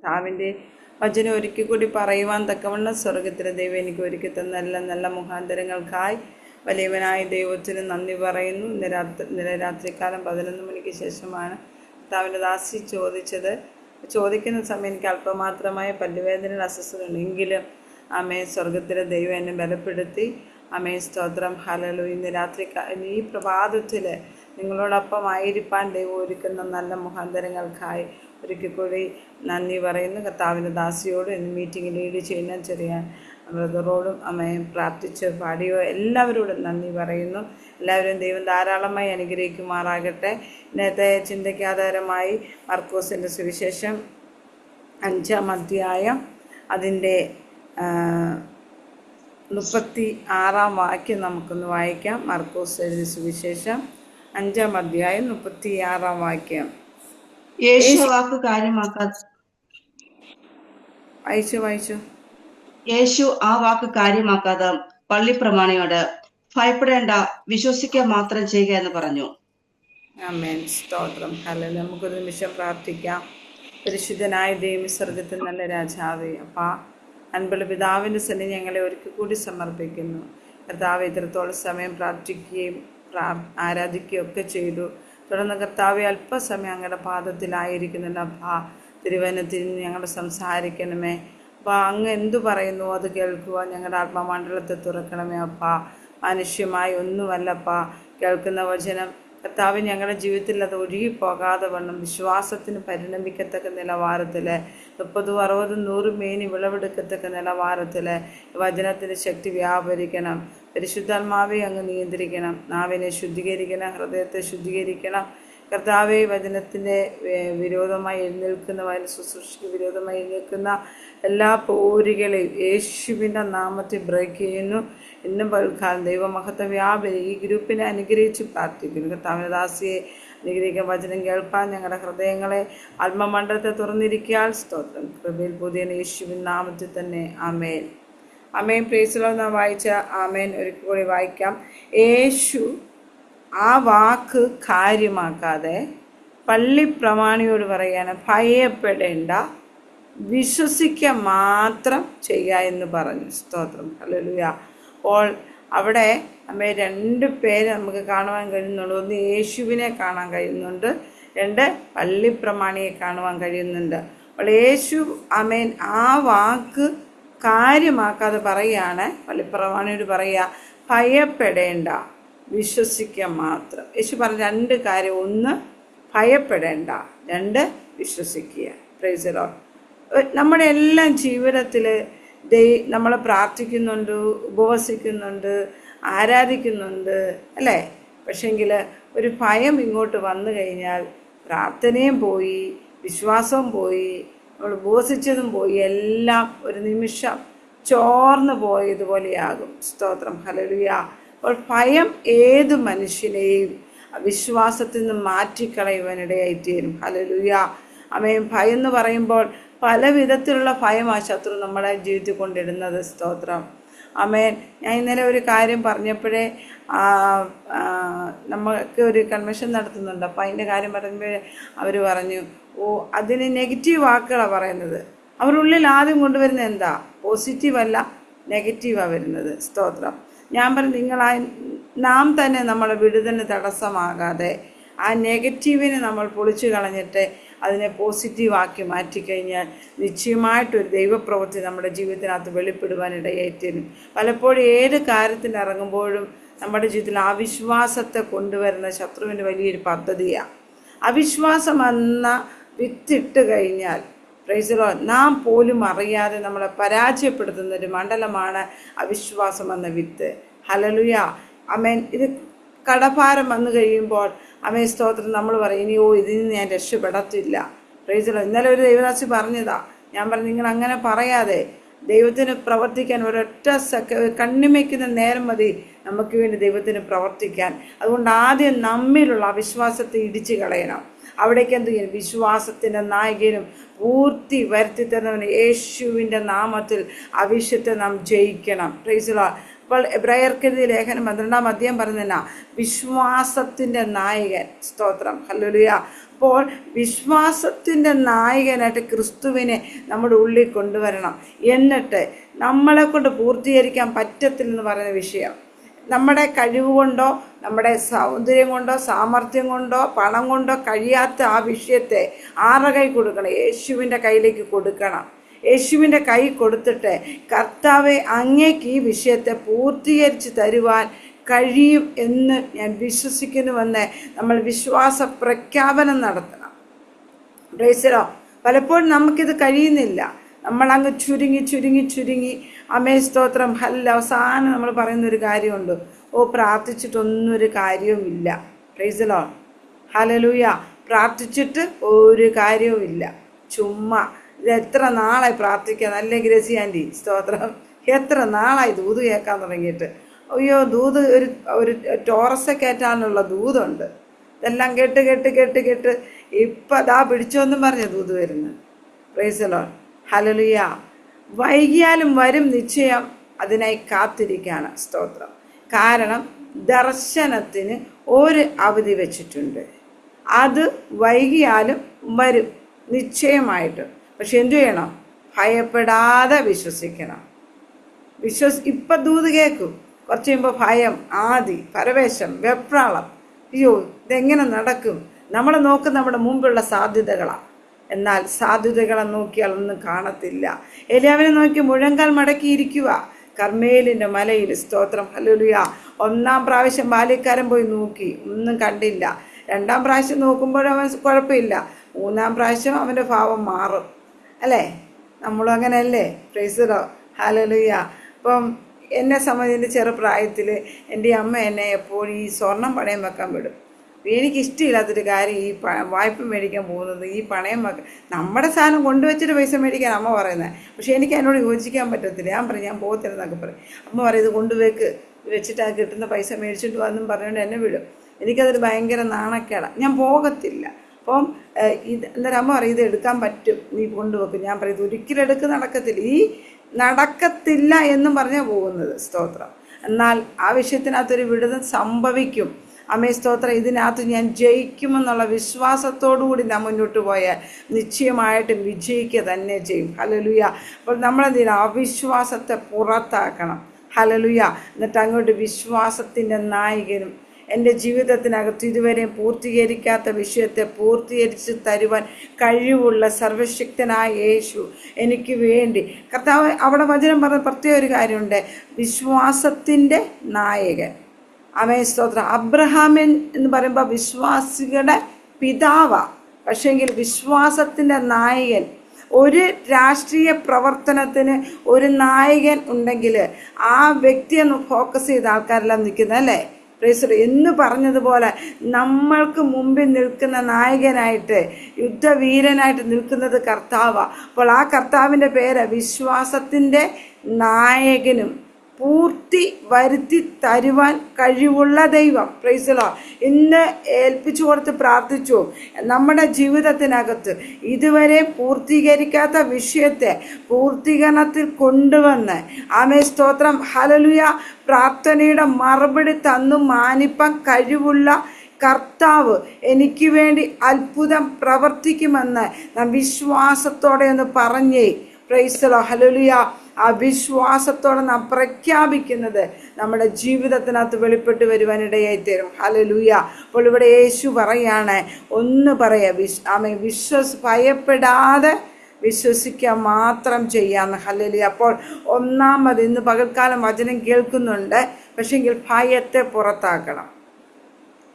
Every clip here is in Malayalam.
കർത്താവിൻ്റെ വചനം ഒരിക്കൽ കൂടി പറയുവാൻ തക്കവണ്ണം സ്വർഗത്തിലെ ദൈവം എനിക്ക് ഒരുക്കി തന്ന നല്ല നല്ല മുഖാന്തരങ്ങൾക്കായി വലിയവനായ ദൈവത്തിന് നന്ദി പറയുന്നു. ഇന്നലെ രാത്രികാലം 11 മണിക്ക് ശേഷമാണ് കർത്താവിൻ്റെ ദാസി ചോദിക്കുന്ന സമയം എനിക്ക് അല്പമാത്രമായ പല്ലുവേദനയുടെ അസ്വസ്ഥതയുണ്ട്. എങ്കിലും സ്വർഗത്തിലെ ദൈവം എന്നെ ബലപ്പെടുത്തി. സ്തോത്രം. ഹല്ലേലൂയ. ഇന്ന് ഈ പ്രഭാതത്തിൽ നിങ്ങളോടൊപ്പം ആയിരിക്കാൻ ദൈവം ഒരുക്കുന്ന നല്ല മുഖാന്തരങ്ങൾക്കായി ഒരിക്കൽ കൂടി നന്ദി പറയുന്നു. കർത്താവിൻ്റെ ദാസിയോടും ഇന്ന് മീറ്റിംഗ് ലീഡ് ചെയ്യുന്ന ചെറിയ ബ്രദറോടും പ്രാർത്ഥിച്ച് പാടിയോ എല്ലാവരോടും നന്ദി പറയുന്നു. എല്ലാവരും ദൈവം ധാരാളമായി അനുഗ്രഹിക്കുമാറാകട്ടെ. ഇന്നത്തെ ചിന്തയ്ക്ക് ആധാരമായി മർക്കോസിൻ്റെ സുവിശേഷം 5-ാം അധ്യായം അതിൻ്റെ 36-ാം വാക്യം നമുക്കൊന്ന് വായിക്കാം. മർക്കോസ് എഴുതിയ സുവിശേഷം 5-ാം അധ്യായം 36-ാം വാക്യം. യേശു ആ വാക്ക് കാര്യമാക്കാതെ പള്ളിപ്രമാണിയോട് ഭയപ്പെടേണ്ട, വിശ്വസിക്കുക മാത്രം ചെയ്യുക എന്ന് പറഞ്ഞു. ആമേൻ. സ്തോത്രം. ഹല്ലേലൂയ. നമുക്കൊരു നിമിഷം പ്രാർത്ഥിക്കാം. പരിശുദ്ധനായ ദൈവം, സ്വർഗ്ഗത്തിൽ നല്ല രാജാവേ, അപ്പാ അൻപുള്ള പിതാവിൻ്റെ സന്നിധി ഞങ്ങളെ ഒരിക്കൽ കൂടി സമർപ്പിക്കുന്നു. കർത്താവ് ഇത്രത്തോളം സമയം പ്രാർത്ഥിക്കുകയും ആരാധിക്കുകയും ഒക്കെ ചെയ്തു. തുടർന്ന് കർത്താവെ അല്പസമയം അങ്ങയുടെ പാദത്തിലായിരിക്കുന്നുണ്ട്. അപ്പാ തിരുവചനത്തിൽ ഞങ്ങൾ സംസാരിക്കണമേ. അപ്പോൾ അങ്ങ് എന്തു പറയുന്നു അത് കേൾക്കുവാൻ ഞങ്ങളുടെ ആത്മമണ്ഡലത്തെ തുറക്കണമേ. അപ്പാ മനുഷ്യമായി ഒന്നുമല്ലപ്പാ കേൾക്കുന്ന വചനം കർത്താവ് ഞങ്ങളുടെ ജീവിതത്തിൽ അത് ഒഴുകിപ്പോകാതെ വണ്ണം വിശ്വാസത്തിന് പരിണമിക്കത്തക്ക നിലവാരത്തിൽ 30, 60, 100 മേനി വിളവെടുക്കത്തക്ക നിലവാരത്തിൽ വചനത്തിൻ്റെ ശക്തി വ്യാപരിക്കണം. പരിശുദ്ധാത്മാവെ അങ്ങ് നിയന്ത്രിക്കണം. നാവിനെ ശുദ്ധീകരിക്കണം, ഹൃദയത്തെ ശുദ്ധീകരിക്കണം. കർത്താവെ വചനത്തിൻ്റെ വിരോധമായി എഴുന്നേൽക്കുന്ന ശുശ്രൂഷയ്ക്ക് വിരോധമായി എഴുന്നേൽക്കുന്ന എല്ലാ പോരുകളെയും യേശുവിൻ്റെ നാമത്തിൽ ബ്രേക്ക് ചെയ്യുന്നു. ഇന്നും പൽക്കാലം ദൈവമഹത്വം വ്യാപരി ഈ ഗ്രൂപ്പിനെ അനുഗ്രഹിച്ച് പ്രാർത്ഥിക്കുന്നു. കർത്താവിൻ്റെ ദാസിയെ അനുഗ്രഹിക്കാൻ വചനം കേൾപ്പാൻ ഞങ്ങളുടെ ഹൃദയങ്ങളെ ആത്മമണ്ഡലത്തെ തുറന്നിരിക്കാൻ സ്തോത്രം. കൃപയിൽ പുതിയ യേശുവിൻ നാമത്തിൽ തന്നെ ആമേൻ. ആമേൻ. പ്രൈസ് നാം വായിച്ച ആമേൻ ഒരിക്കൽ കൂടി വായിക്കാം. യേശു ആ വാക്ക് കാര്യമാക്കാതെ പള്ളിപ്രമാണിയോട് പറയാണ്, ഭയപ്പെടേണ്ട, വിശ്വസിക്കുക മാത്രം ചെയ്യുക എന്ന് പറഞ്ഞു. സ്തോത്രം. ഹല്ലേലൂയ. അപ്പോൾ അവിടെ 2 പേരെ നമുക്ക് കാണുവാൻ കഴിയുന്നുണ്ട്. ഒന്ന് യേശുവിനെ കാണാൻ കഴിയുന്നുണ്ട്, 2 പള്ളിപ്രമാണിയെ കാണുവാൻ കഴിയുന്നുണ്ട്. അപ്പോൾ യേശു ആ വാക്ക് കാര്യമാക്കാതെ പറയുകയാണ്. പള്ളിപ്രമാണിയോട് പറയുക, ഭയപ്പെടേണ്ട, വിശ്വസിക്കുക മാത്രം. യേശു പറഞ്ഞ 2 കാര്യം: 1 ഭയപ്പെടേണ്ട, 2 വിശ്വസിക്കുക. Price the Lord. നമ്മുടെ എല്ലാം ജീവിതത്തിൽ നമ്മൾ പ്രാർത്ഥിക്കുന്നുണ്ട്, ഉപവസിക്കുന്നുണ്ട്, ആരാധിക്കുന്നുണ്ട്, അല്ലേ? പക്ഷെങ്കിൽ ഒരു ഭയം ഇങ്ങോട്ട് വന്നു കഴിഞ്ഞാൽ പ്രാർത്ഥനയും പോയി, വിശ്വാസവും പോയി, നമ്മൾ ഉപവസിച്ചതും പോയി, എല്ലാം ഒരു നിമിഷം ചോർന്നു പോയതുപോലെയാകും. സ്തോത്രം. ഹല്ലേലൂയ. അപ്പോൾ ഭയം ഏത് മനുഷ്യനെയും വിശ്വാസത്തിൽ നിന്ന് മാറ്റിക്കളയുവാനിടയായിത്തീരും. ഹല്ലേലൂയ. ഭയം എന്ന് പറയുമ്പോൾ പല വിധത്തിലുള്ള ഭയമാണ് ശത്രു നമ്മുടെ ജീവിതത്തിൽ കൊണ്ടിടുന്നത്. സ്തോത്രം. ഞാൻ ഇന്നലെ ഒരു കാര്യം പറഞ്ഞപ്പോഴേ നമുക്ക് ഒരു കൺവെൻഷൻ നടത്തുന്നുണ്ട്. അപ്പോൾ അതിൻ്റെ കാര്യം പറയുമ്പോൾ അവർ പറഞ്ഞു, അതിന് നെഗറ്റീവ് വാക്കുകളാണ് പറയുന്നത്. അവരുള്ളിൽ ആദ്യം കൊണ്ടുവരുന്ന എന്താ? പോസിറ്റീവല്ല, നെഗറ്റീവാണ് വരുന്നത്. സ്തോത്രം. ഞാൻ പറഞ്ഞു, നാം തന്നെ നമ്മളെ വിടുതലിന് തടസ്സമാകാതെ ആ നെഗറ്റീവിനെ നമ്മൾ പൊളിച്ചു കളഞ്ഞിട്ട് അതിനെ പോസിറ്റീവാക്കി മാറ്റിക്കഴിഞ്ഞാൽ നിശ്ചയമായിട്ടൊരു ദൈവപ്രവൃത്തി നമ്മുടെ ജീവിതത്തിനകത്ത് വെളിപ്പെടുവാനിടയായിത്തീരും. പലപ്പോഴും ഏത് കാര്യത്തിന് ഇറങ്ങുമ്പോഴും നമ്മുടെ ജീവിതത്തിൽ അവിശ്വാസത്തെ കൊണ്ടുവരുന്ന ശത്രുവിൻ്റെ വലിയൊരു പദ്ധതിയാണ്. അവിശ്വാസം എന്ന വിത്തിട്ട് കഴിഞ്ഞാൽ പ്രൈസ് ദി ലോർഡ്, നാം പോലും അറിയാതെ നമ്മളെ പരാജയപ്പെടുത്തുന്നൊരു മണ്ഡലമാണ് അവിശ്വാസം എന്ന വിത്ത്. ഹല്ലേലൂയ. ഇത് കടഭാരം വന്നു കഴിയുമ്പോൾ സ്തോത്രം നമ്മൾ പറയും, ഇതിൽ നിന്ന് ഞാൻ രക്ഷപ്പെടത്തില്ല. Price the Lord. ഇന്നലെ ഒരു ദൈവദാസി പറഞ്ഞതാ. ഞാൻ പറഞ്ഞു, നിങ്ങൾ അങ്ങനെ പറയാതെ ദൈവത്തിന് പ്രവർത്തിക്കാൻ ഒരൊറ്റ കണ്ണിമയ്ക്കുന്ന നേരം മതി നമുക്ക് വേണ്ടി ദൈവത്തിന് പ്രവർത്തിക്കാൻ. അതുകൊണ്ട് ആദ്യം നമ്മിലുള്ള അവിശ്വാസത്തെ ഇടിച്ചു കളയണം. അവിടേക്ക് എന്ത് ചെയ്യണം? വിശ്വാസത്തിൻ്റെ നായകനും പൂർത്തി വരുത്തി തരുന്നവന് യേശുവിൻ്റെ നാമത്തിൽ അവിശ്വത്തെ നാം ജയിക്കണം. Price the Lord. അപ്പോൾ എബ്രായർക്കെഴുതിയ ലേഖനം 12-ാം അധ്യായം പറയുന്ന വിശ്വാസത്തിൻ്റെ നായകൻ. സ്തോത്രം. ഹല്ലേലൂയ. അപ്പോൾ വിശ്വാസത്തിൻ്റെ നായകനായിട്ട് ക്രിസ്തുവിനെ നമ്മുടെ ഉള്ളിൽ കൊണ്ടുവരണം. എന്നിട്ട് നമ്മളെ കൊണ്ട് പൂർത്തീകരിക്കാൻ പറ്റത്തില്ലെന്ന് പറയുന്ന വിഷയം, നമ്മുടെ കഴിവ് കൊണ്ടോ നമ്മുടെ സൗന്ദര്യം കൊണ്ടോ സാമർഥ്യം കൊണ്ടോ പണം കൊണ്ടോ കഴിയാത്ത ആ വിഷയത്തെ ആരുടെ കൈ കൊടുക്കണം? യേശുവിൻ്റെ കയ്യിലേക്ക് കൊടുക്കണം. യേശുവിൻ്റെ കൈ കൊടുത്തിട്ട് കർത്താവെ, അങ്ങേക്ക് ഈ വിഷയത്തെ പൂർത്തീകരിച്ച് തരുവാൻ കഴിയും എന്ന് ഞാൻ വിശ്വസിക്കുന്നുവെന്ന് നമ്മൾ വിശ്വാസ പ്രഖ്യാപനം നടത്തണം. പ്രൈസ്. പലപ്പോഴും നമുക്കിത് കഴിയുന്നില്ല. നമ്മളങ്ങ് ചുരുങ്ങി അമേ സ്തോത്രം ഹല്ല. അവസാനം നമ്മൾ പറയുന്നൊരു കാര്യമുണ്ട്, പ്രാർത്ഥിച്ചിട്ടൊന്നും ഒരു കാര്യവുമില്ല. Praise Lord. ഹല്ലേലൂയ. പ്രാർത്ഥിച്ചിട്ട് ഒരു കാര്യവുമില്ല, ചുമ്മാ. ഇത് എത്ര നാളായി പ്രാർത്ഥിക്കാൻ, നല്ല ഗ്രേസി ആൻറ്റി സ്തോത്രം, എത്ര നാളായി ദൂത് കേൾക്കാൻ തുടങ്ങിയിട്ട്. അയ്യോ, ദൂത് ഒരു ടോറസ് കയറ്റാനുള്ള ദൂതുണ്ട്. ഇതെല്ലാം കേട്ട് ഇപ്പം ദാ പിടിച്ചോന്നും പറഞ്ഞ ദൂത് വരുന്നത്. Price Lord. ഹല്ലേലൂയ. വൈകിയാലും വരും നിശ്ചയം, അതിനായി കാത്തിരിക്കുകയാണ്. സ്തോത്രം. കാരണം ദർശനത്തിന് ഒരു അവധി വെച്ചിട്ടുണ്ട്. അത് വൈകിയാലും വരും നിശ്ചയമായിട്ട്. പക്ഷെ എന്തു ചെയ്യണം? ഭയപ്പെടാതെ വിശ്വസിക്കണം. ഇപ്പം ദൂത് കേൾക്കും, കുറച്ച് കഴിയുമ്പോൾ ഭയം, ആദി, പരവേശം, വെപ്രാളം. അയ്യോ, ഇതെങ്ങനെ നടക്കും? നമ്മൾ നോക്കും നമ്മുടെ മുമ്പുള്ള സാധ്യതകളാണ്. എന്നാൽ സാധ്യതകളെ നോക്കിയാൽ ഒന്നും കാണത്തില്ല. എലിയാവിനെ നോക്കി മുഴങ്കാൽ മടക്കിയിരിക്കുക കർമ്മേലിൻ്റെ മലയിൽ. സ്തോത്രം. ഹല്ലേലൂയ. 1-ാം പ്രാവശ്യം ബാല്യക്കാരൻ പോയി നോക്കി, ഒന്നും കണ്ടില്ല. 2-ാം പ്രാവശ്യം നോക്കുമ്പോൾ അവൻ കുഴപ്പമില്ല. 3-ാം പ്രാവശ്യം അവൻ്റെ ഭാവം മാറും. അല്ലേ? നമ്മളും അങ്ങനെയല്ലേ? Praise the. ഹല്ലേലൂയ. അപ്പം എന്നെ സംബന്ധിച്ച് ചെറുപ്രായത്തിൽ എൻ്റെ അമ്മ എന്നെ എപ്പോഴും ഈ സ്വർണം പണയം വെക്കാൻ വിടും. എനിക്കിഷ്ടമില്ലാത്തൊരു കാര്യം ഈ വായ്പ മേടിക്കാൻ പോകുന്നത്, ഈ പണയം വെക്കാൻ. നമ്മുടെ സാധനം കൊണ്ടുവച്ചിട്ട് പൈസ മേടിക്കാൻ അമ്മ പറയുന്നത്. പക്ഷേ എനിക്ക് അതിനോട് യോജിക്കാൻ പറ്റത്തില്ല. ഞാൻ പറയും, ഞാൻ പോകത്തില്ലെന്നൊക്കെ പറയും. അമ്മ പറയും, ഇത് കൊണ്ടുവെക്ക്, വെച്ചിട്ട് ആ കിട്ടുന്ന പൈസ മേടിച്ചിട്ട് വന്നും പറഞ്ഞുകൊണ്ട് എന്നെ വിടും. എനിക്കതൊരു ഭയങ്കര നാണക്കേടാണ്. ഞാൻ പോകത്തില്ല. അപ്പം അന്നേരം അമ്മ പറയും, ഇത് എടുക്കാൻ പറ്റും, നീ കൊണ്ടുവെക്കും. ഞാൻ പറയും, ഇത് ഒരിക്കലും നടക്കത്തില്ല. ഈ നടക്കത്തില്ല എന്നും പറഞ്ഞാൽ പോകുന്നത്. സ്തോത്രം. എന്നാൽ ആ വിഷയത്തിനകത്തൊരു വിടുതൽ സംഭവിക്കും. അമേ സ്തോത്രം. ഇതിനകത്ത് ഞാൻ ജയിക്കുമെന്നുള്ള വിശ്വാസത്തോടുകൂടി നാം മുന്നോട്ട് പോയാൽ നിശ്ചയമായിട്ടും വിജയിക്കുക തന്നെ ചെയ്യും. ഹല്ലേലൂയ. അപ്പോൾ നമ്മളെന്ത് ചെയ്യണം? അവിശ്വാസത്തെ പുറത്താക്കണം. ഹല്ലേലൂയ. എന്നിട്ട് അങ്ങോട്ട് വിശ്വാസത്തിൻ്റെ നായകനും എൻ്റെ ജീവിതത്തിനകത്ത് ഇതുവരെയും പൂർത്തീകരിക്കാത്ത വിഷയത്തെ പൂർത്തീകരിച്ച് തരുവാൻ കഴിവുള്ള സർവശക്തനായ യേശു എനിക്ക് വേണ്ടി. കർത്താവ് അവിടെ വചനം പറഞ്ഞ പ്രത്യേക ഒരു കാര്യമുണ്ട്, വിശ്വാസത്തിൻ്റെ നായകൻ. ആമേൻ. സ്തോത്രം. അബ്രഹാമൻ എന്ന് പറയുമ്പോൾ വിശ്വാസികളുടെ പിതാവാണ്. പക്ഷേങ്കിൽ വിശ്വാസത്തിൻ്റെ നായകൻ. ഒരു രാഷ്ട്രീയ പ്രവർത്തനത്തിന് ഒരു നായകൻ ഉണ്ടെങ്കിൽ ആ വ്യക്തിയെ ഫോക്കസ് ചെയ്ത ആൾക്കാരെല്ലാം നിൽക്കുന്നത്, അല്ലേ? പ്രൈസ് എന്ന് പറഞ്ഞതുപോലെ നമ്മൾക്ക് മുമ്പിൽ നിൽക്കുന്ന നായകനായിട്ട്, യുദ്ധവീരനായിട്ട് നിൽക്കുന്നത് കർത്താവാണ്. അപ്പോൾ ആ കർത്താവിൻ്റെ പേര് വിശ്വാസത്തിൻ്റെ നായകനും പൂർത്തി വരുത്തി തരുവാൻ കഴിവുള്ള ദൈവം. Price the Lord. ഇന്ന് ഏൽപ്പിച്ചു കൊടുത്ത് പ്രാർത്ഥിച്ചു, നമ്മുടെ ജീവിതത്തിനകത്ത് ഇതുവരെ പൂർത്തീകരിക്കാത്ത വിഷയത്തെ പൂർത്തീകരണത്തിൽ കൊണ്ടുവന്ന് ആമേൻ സ്തോത്രം ഹല്ലേലൂയ പ്രാർത്ഥനയുടെ മറുപടി തന്നു മാനിപ്പാൻ കഴിവുള്ള കർത്താവ് എനിക്ക് വേണ്ടി അത്ഭുതം പ്രവർത്തിക്കുമെന്ന് നാം വിശ്വാസത്തോടെ ഒന്ന് പറഞ്ഞേ. Price the lord. ഹല്ലേലൂയ. ആ വിശ്വാസത്തോടെ നാം പ്രഖ്യാപിക്കുന്നത് നമ്മുടെ ജീവിതത്തിനകത്ത് വെളിപ്പെട്ട് വരുവാനിടയായി തരും. ഹല്ലേലൂയ. അപ്പോൾ ഇവിടെ യേശു പറയാണ്, ഒന്ന് പറയാ, ഭയപ്പെടാതെ വിശ്വസിക്കുക മാത്രം ചെയ്യാന്ന്. ഹല്ലേലൂയ. അപ്പോൾ ഒന്നാമത് ഇന്ന് പകൽക്കാലം വചനം കേൾക്കുന്നുണ്ട്, പക്ഷെങ്കിൽ ഭയത്തെ പുറത്താക്കണം.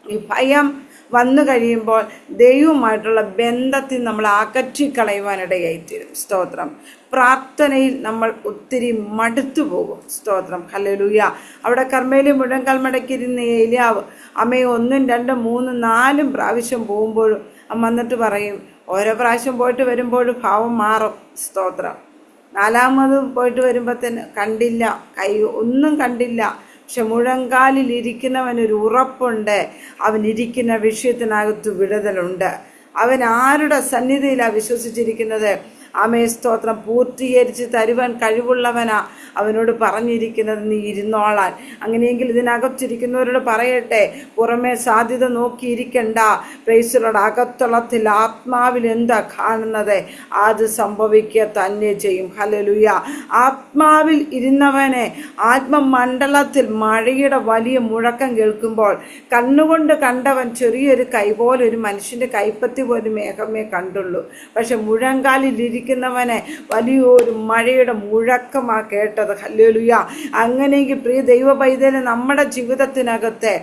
ഈ ഭയം വന്നു കഴിയുമ്പോൾ ദൈവവുമായിട്ടുള്ള ബന്ധത്തിൽ നമ്മൾ അകറ്റിക്കളയുവാനിടയായിത്തീരും. സ്തോത്രം. പ്രാർത്ഥനയിൽ നമ്മൾ ഒത്തിരി മടുത്തു പോകും. സ്തോത്രം. ഹല്ലേലൂയ. അവിടെ കർമ്മേലിൽ മുഴങ്കാൽ മടക്കിയിരുന്ന ഏലിയാവ് അമ്മയെ 1, 2, 3, 4 പ്രാവശ്യം പോകുമ്പോഴും അമ്മ വന്നിട്ട് പറയും, ഓരോ പ്രാവശ്യം പോയിട്ട് വരുമ്പോഴും ഭാവം മാറും. സ്തോത്രം. 4ാമത് പോയിട്ട് വരുമ്പോഴത്തേന് കണ്ടില്ല, ഒന്നും കണ്ടില്ല. പക്ഷെ മുഴങ്കാലിൽ ഇരിക്കുന്നവനൊരു ഉറപ്പുണ്ട്, അവനിരിക്കുന്ന വിഷയത്തിനകത്ത് വിടുതലുണ്ട്. അവൻ ആരുടെ സന്നിധിയിലാണ് വിശ്വസിച്ചിരിക്കുന്നത്? ആമേ സ്തോത്രം പൂർത്തീകരിച്ച് തരുവാൻ കഴിവുള്ളവനാ അവനോട് പറഞ്ഞിരിക്കുന്നത്, നീ ഇരുന്നോളാൻ. അങ്ങനെയെങ്കിൽ ഇതിനകത്തിരിക്കുന്നവരോട് പറയട്ടെ, പുറമേ സാധ്യത നോക്കിയിരിക്കണ്ട. പ്രൈസലോട് അകത്തളത്തിൽ ആത്മാവിൽ എന്താ കാണുന്നത് അത് സംഭവിക്കുക തന്നെ ചെയ്യും. ഹല്ലേലൂയ. ആത്മാവിൽ ഇരുന്നവനെ ആത്മമണ്ഡലത്തിൽ മഴയുടെ വലിയ മുഴക്കം കേൾക്കുമ്പോൾ കണ്ണുകൊണ്ട് കണ്ടവൻ ചെറിയൊരു കൈ പോലെ, ഒരു മനുഷ്യൻ്റെ കൈപ്പത്തി പോലും മേഘമേ കണ്ടുള്ളൂ. പക്ഷെ മുഴങ്കാലിലിരിക്കുന്നവനെ വലിയൊരു മഴയുടെ മുഴക്കമാ കേട്ടത്. ഹല്ലേലൂയ. അങ്ങനെയെങ്കിൽ പ്രിയ ദൈവ പൈതലെ, നമ്മുടെ ജീവിതത്തിനകത്തെ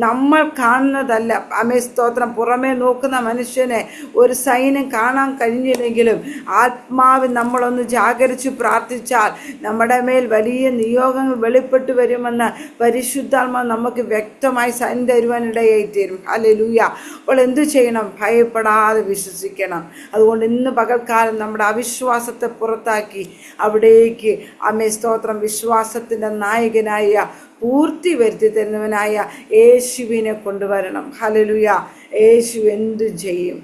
നമ്മൾ കാണുന്നതല്ല, ആമേ സ്തോത്രം, പുറമേ നോക്കുന്ന മനുഷ്യനെ ഒരു സൈനും കാണാൻ കഴിഞ്ഞില്ലെങ്കിലും ആത്മാവിൽ നമ്മളൊന്ന് ജാഗരിച്ച് പ്രാർത്ഥിച്ചാൽ നമ്മുടെ മേൽ വലിയ നിയോഗങ്ങൾ വെളിപ്പെട്ടു വരുമെന്ന് പരിശുദ്ധാത്മാവ് നമുക്ക് വ്യക്തമായി സൈൻ തരുവാനിടയായി തീരും. ഹല്ലേലൂയ. അപ്പോൾ എന്തു ചെയ്യണം? ഭയപ്പെടാതെ വിശ്വസിക്കണം. അതുകൊണ്ട് ഇന്ന് പകൽക്കാലം നമ്മുടെ അവിശ്വാസത്തെ പുറത്താക്കി അവിടേക്ക് ആമേ സ്തോത്രം വിശ്വാസത്തിൻ്റെ നായകനായ, പൂർത്തി വരുത്തി തരുന്നവനായ യേശുവിനെ കൊണ്ടുവരണം. ഹല്ലേലൂയ. യേശു എന്തു ചെയ്യും?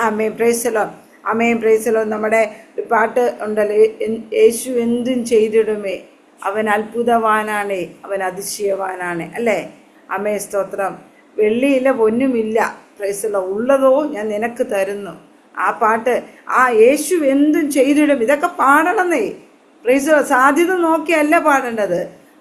ആമേ പ്രൈസലോ, ആമേ പ്രൈസലോ. നമ്മുടെ ഒരു പാട്ട് ഉണ്ടല്ലോ, യേശു എന്തും ചെയ്തിടുമേ, അവൻ അത്ഭുതവാനാണ്, അവൻ അതിശയവാനാണ്, അല്ലേ? ആമേ സ്തോത്രം. വെള്ളിയില്ല പൊന്നുമില്ല, പ്രൈസലോ, ഉള്ളതോ ഞാൻ നിനക്ക് തരുന്നു. ആ പാട്ട്, ആ യേശു എന്തും ചെയ്തിടും, ഇതൊക്കെ പാടണമെന്നേ. പ്രൈസലോ. സാധ്യത നോക്കിയല്ല പാടേണ്ടത്.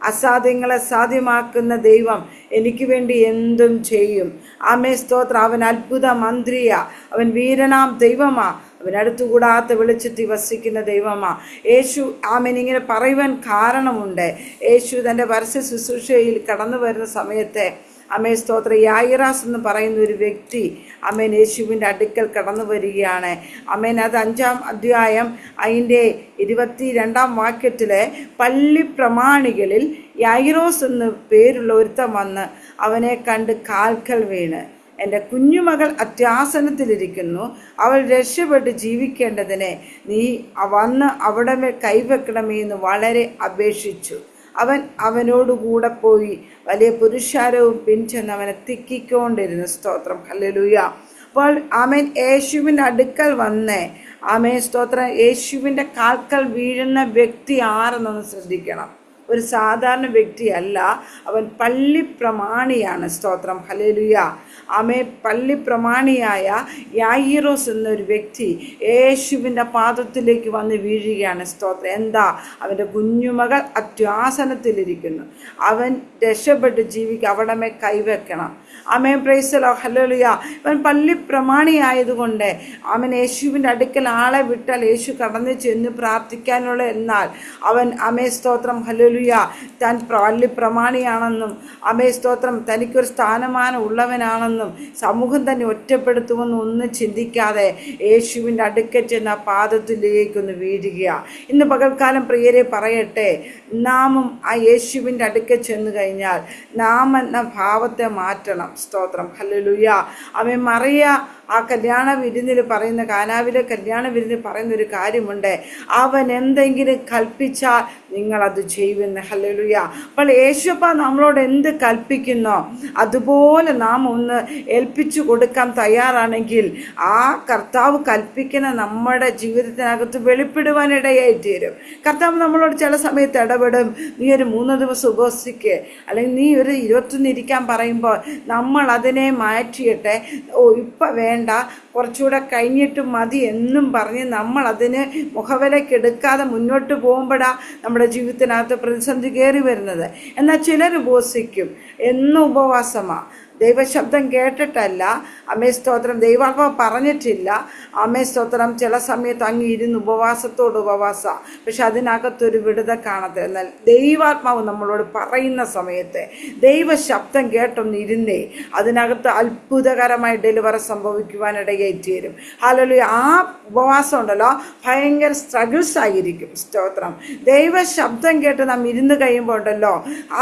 അസാധ്യങ്ങളെ സാധ്യമാക്കുന്ന ദൈവം എനിക്ക് വേണ്ടി എന്തും ചെയ്യും. ആമേ സ്തോത്രം. അവൻ അത്ഭുത മന്ത്രിയാ, അവൻ വീരനാം ദൈവമാ, അവൻ അടുത്തുകൂടാത്ത വെളിച്ചത്തിൽ വസിക്കുന്ന ദൈവമാ. യേശു ആമേൻ ഇങ്ങനെ പറയുവാൻ കാരണമുണ്ട്. യേശു തൻ്റെ പരസ്യ ശുശ്രൂഷയിൽ കടന്നു വരുന്ന സമയത്ത് ആമേ സ്തോത്രം, യായിറാസ് എന്ന് പറയുന്ന ഒരു വ്യക്തി ആമേൻ യേശുവിൻ്റെ അടുക്കൽ കടന്നു വരികയാണ്. ആമേൻ അത് 5-ാം അധ്യായം അതിൻ്റെ 22-ാം വാക്യത്തിൽ, പള്ളി പ്രമാണികളിൽ യായിറോസ് എന്ന് പേരുള്ള ഒരുത്തൻ വന്ന് അവനെ കണ്ട് കാൽക്കൽ വീണ്, എൻ്റെ കുഞ്ഞുമകൾ അത്യാസനത്തിലിരിക്കുന്നു, അവൾ രക്ഷപ്പെട്ട് ജീവിക്കേണ്ടതിനെ നീ വന്ന് അവിടെ മേൽ കൈവെക്കണമേ എന്ന് വളരെ അപേക്ഷിച്ചു. അവൻ അവനോടുകൂടെ പോയി വലിയ പുരുഷാരവും പിൻചെന്ന് അവനെ തിക്കിക്കൊണ്ടിരുന്നു. സ്തോത്രം. ഹല്ലേലൂയ. അപ്പോൾ ആമേൻ യേശുവിൻ്റെ അടുക്കൽ വന്ന് ആമേൻ സ്തോത്രം യേശുവിൻ്റെ കാൽക്കൽ വീഴുന്ന വ്യക്തി ആരെന്നൊന്ന് ശ്രദ്ധിക്കണം. ഒരു സാധാരണ വ്യക്തിയല്ല, അവൻ പള്ളി പ്രമാണിയാണ്. സ്തോത്രം. ഹല്ലേലൂയ. ആമേ പള്ളി പ്രമാണിയായ യായിറോസ് എന്നൊരു വ്യക്തി യേശുവിൻ്റെ പാദത്തിലേക്ക് വന്ന് വീഴുകയാണ്. സ്തോത്രം. എന്താ? അവൻ്റെ കുഞ്ഞുമകൾ അത്യാസനത്തിലിരിക്കുന്നു, അവൻ രക്ഷപ്പെട്ട് ജീവിക്കുക, അവിടെ മേ കൈവെക്കണം. ആമേൻ പ്രൈസലോ. ഹല്ലേലൂയ. അവൻ പള്ളി പ്രമാണിയായതുകൊണ്ട് അവൻ യേശുവിൻ്റെ അടുക്കൽ ആളെ വിട്ടാൽ യേശു കടന്നു ചെന്ന് പ്രാർത്ഥിക്കാനുള്ള, എന്നാൽ അവൻ ആമേ സ്തോത്രം ഹല്ലേലൂയ താൻ പള്ളി പ്രമാണിയാണെന്നും ആമേ സ്തോത്രം തനിക്കൊരു സ്ഥാനമാനം ഉള്ളവനാണെന്നും സമൂഹം തന്നെ ഒറ്റപ്പെടുത്തുമെന്നും ഒന്നും ചിന്തിക്കാതെ യേശുവിൻ്റെ അടുക്കൽ ചെന്ന് ആ പാദത്തിലേക്കൊന്ന് വീഴുകയാണ്. ഇന്ന് പകൽക്കാലം പ്രിയരെ പറയട്ടെ, നാമും ആ യേശുവിൻ്റെ അടുക്കൽ ചെന്ന് കഴിഞ്ഞാൽ നാം എന്ന ഭാവത്തെ മാറ്റണം. സ്തോത്രം. ഹല്ലേലൂയ. അവൻ മറിയ ആ കല്യാണ വിരുന്നിൽ പറയുന്ന, കാനാവിലെ കല്യാണ വിരുന്നിൽ പറയുന്ന ഒരു കാര്യമുണ്ട്, അവൻ എന്തെങ്കിലും കൽപ്പിച്ചാൽ നിങ്ങളത് ചെയ്യുമെന്ന്. ഹല്ലേലൂയ. അപ്പോൾ യേശുപ്പ നമ്മളോട് എന്ത് കൽപ്പിക്കുന്നോ അതുപോലെ നാം ഒന്ന് ഏൽപ്പിച്ചു കൊടുക്കാൻ തയ്യാറാണെങ്കിൽ ആ കർത്താവ് കൽപ്പിക്കുന്ന നമ്മുടെ ജീവിതത്തിനകത്ത് വെളിപ്പെടുവാനിടയായി തീരും. കർത്താവ് നമ്മളോട് ചില സമയത്ത് ഇടപെടും. നീ ഒരു 3 ദിവസം ഉപവസിക്ക്, അല്ലെങ്കിൽ നീ ഒരു 21 ഇരിക്കാൻ പറയുമ്പോൾ നമ്മൾ അതിനെ മാറ്റിയിട്ട്, ഓ ഇപ്പം വേണ്ട, കുറച്ചുകൂടെ കഴിഞ്ഞിട്ട് മതി എന്നും പറഞ്ഞ് നമ്മൾ അതിന് മുഖവിലക്കെടുക്കാതെ മുന്നോട്ട് പോകുമ്പോഴാണ് നമ്മുടെ ജീവിതത്തിനകത്ത് പ്രതിസന്ധി കയറി വരുന്നത്. എന്നാൽ ചിലർ ഉപവസിക്കും, എന്നും ഉപവാസമാണ്. ദൈവശബ്ദം കേട്ടിട്ടല്ല, അമ്മേ സ്തോത്രം ദൈവാത്മാവ് പറഞ്ഞിട്ടില്ല. അമ്മേ സ്തോത്രം ചില സമയത്ത് അങ്ങ് ഇരുന്ന് ഉപവാസത്തോട് ഉപവാസ, പക്ഷെ അതിനകത്തൊരു വിടുതൽ കാണത്തില്ല. എന്നാൽ ദൈവാത്മാവ് നമ്മളോട് പറയുന്ന സമയത്ത് ദൈവശബ്ദം കേട്ടൊന്ന് ഇരുന്നേ, അതിനകത്ത് അത്ഭുതകരമായി ഡെലിവറി സംഭവിക്കുവാനിടയായി തീരും. ഹല്ലേലൂയ. ആ ഉപവാസം ഉണ്ടല്ലോ ഭയങ്കര സ്ട്രഗിൾസ് ആയിരിക്കും. സ്തോത്രം. ദൈവശബ്ദം കേട്ട് നാം ഇരുന്ന് കഴിയുമ്പോൾ ഉണ്ടല്ലോ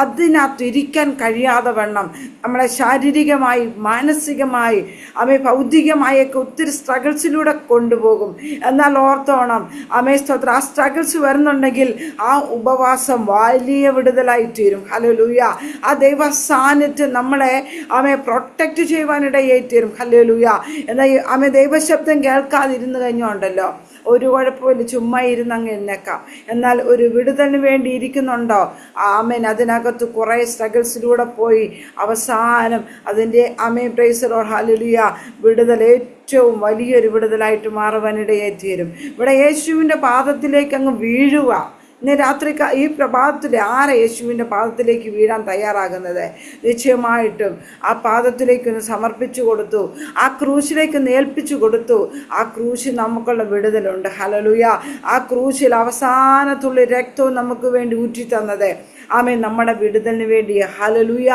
അതിനകത്ത് ഇരിക്കാൻ കഴിയാതെ വണ്ണം നമ്മളെ ശാരീരികമായി മാനസികമായി അമ്മ ഭൗതികമായൊക്കെ ഒത്തിരി സ്ട്രഗിൾസിലൂടെ കൊണ്ടുപോകും. എന്നാൽ ഓർത്തോണം അമ്മേ സ്തോത്രം, ആ സ്ട്രഗിൾസ് വരുന്നുണ്ടെങ്കിൽ ആ ഉപവാസം വലിയ വിടുതലായി തീരും. ഹല്ലേലൂയ. ആ ദൈവ സാന്നിധ്യം നമ്മളെ അമ്മയെ പ്രൊട്ടക്റ്റ് ചെയ്യുവാനിടയായി തീരും. ഹല്ലേലൂയ. എന്നാൽ അമ്മ ദൈവശബ്ദം കേൾക്കാതിരുന്ന് കഴിഞ്ഞുണ്ടല്ലോ ഒരു കുഴപ്പമില്ല, ചുമ്മാ ഇരുന്ന് അങ്ങ് എഴുന്നേക്കാം. എന്നാൽ ഒരു വിടുതലിന് വേണ്ടി ഇരിക്കുന്നുണ്ടോ? ആമേൻ. അതിനകത്ത് കുറേ സ്ട്രഗിൾസിലൂടെ പോയി അവസാനം അതിൻ്റെ ആമേൻ പ്രൈസ് ലോർഡ് ഹല്ലേലൂയ വിടുതൽ ഏറ്റവും വലിയൊരു വിടുതലായിട്ട് മാറുവാനിടയായി തീരും. ഇവിടെ യേശുവിൻ്റെ പാദത്തിലേക്ക് അങ്ങ് വീഴുക. ഇന്ന് രാത്രി ഈ പ്രഭാതത്തിൽ ആരെ യേശുവിൻ്റെ പാദത്തിലേക്ക് വീഴാൻ തയ്യാറാകുന്നത്? നിശ്ചയമായിട്ടും ആ പാദത്തിലേക്കൊന്ന് സമർപ്പിച്ചു കൊടുത്തു, ആ ക്രൂശിലേക്കൊന്ന് ഏൽപ്പിച്ചു കൊടുത്തു. ആ ക്രൂശിൽ നമുക്കുള്ള വിടുതലുണ്ട്. ഹല്ലേലൂയ. ആ ക്രൂശിൽ അവസാനത്തുള്ള രക്തവും നമുക്ക് വേണ്ടി ഊറ്റി തന്നത് ആമേൻ നമ്മുടെ വിടുതലിന് വേണ്ടി. ഹല്ലേലൂയ.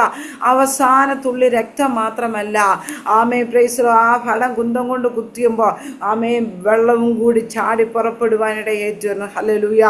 അവസാനത്തുള്ളി രക്തം മാത്രമല്ല, ആമേൻ പ്രൈസ് ആ ഫലം കുന്തം കൊണ്ട് കുത്തിയുമ്പോൾ ആമേൻ വെള്ളവും കൂടി ചാടി പുറപ്പെടുവാനിടയായി തീർന്നു. ഹല്ലേലൂയ.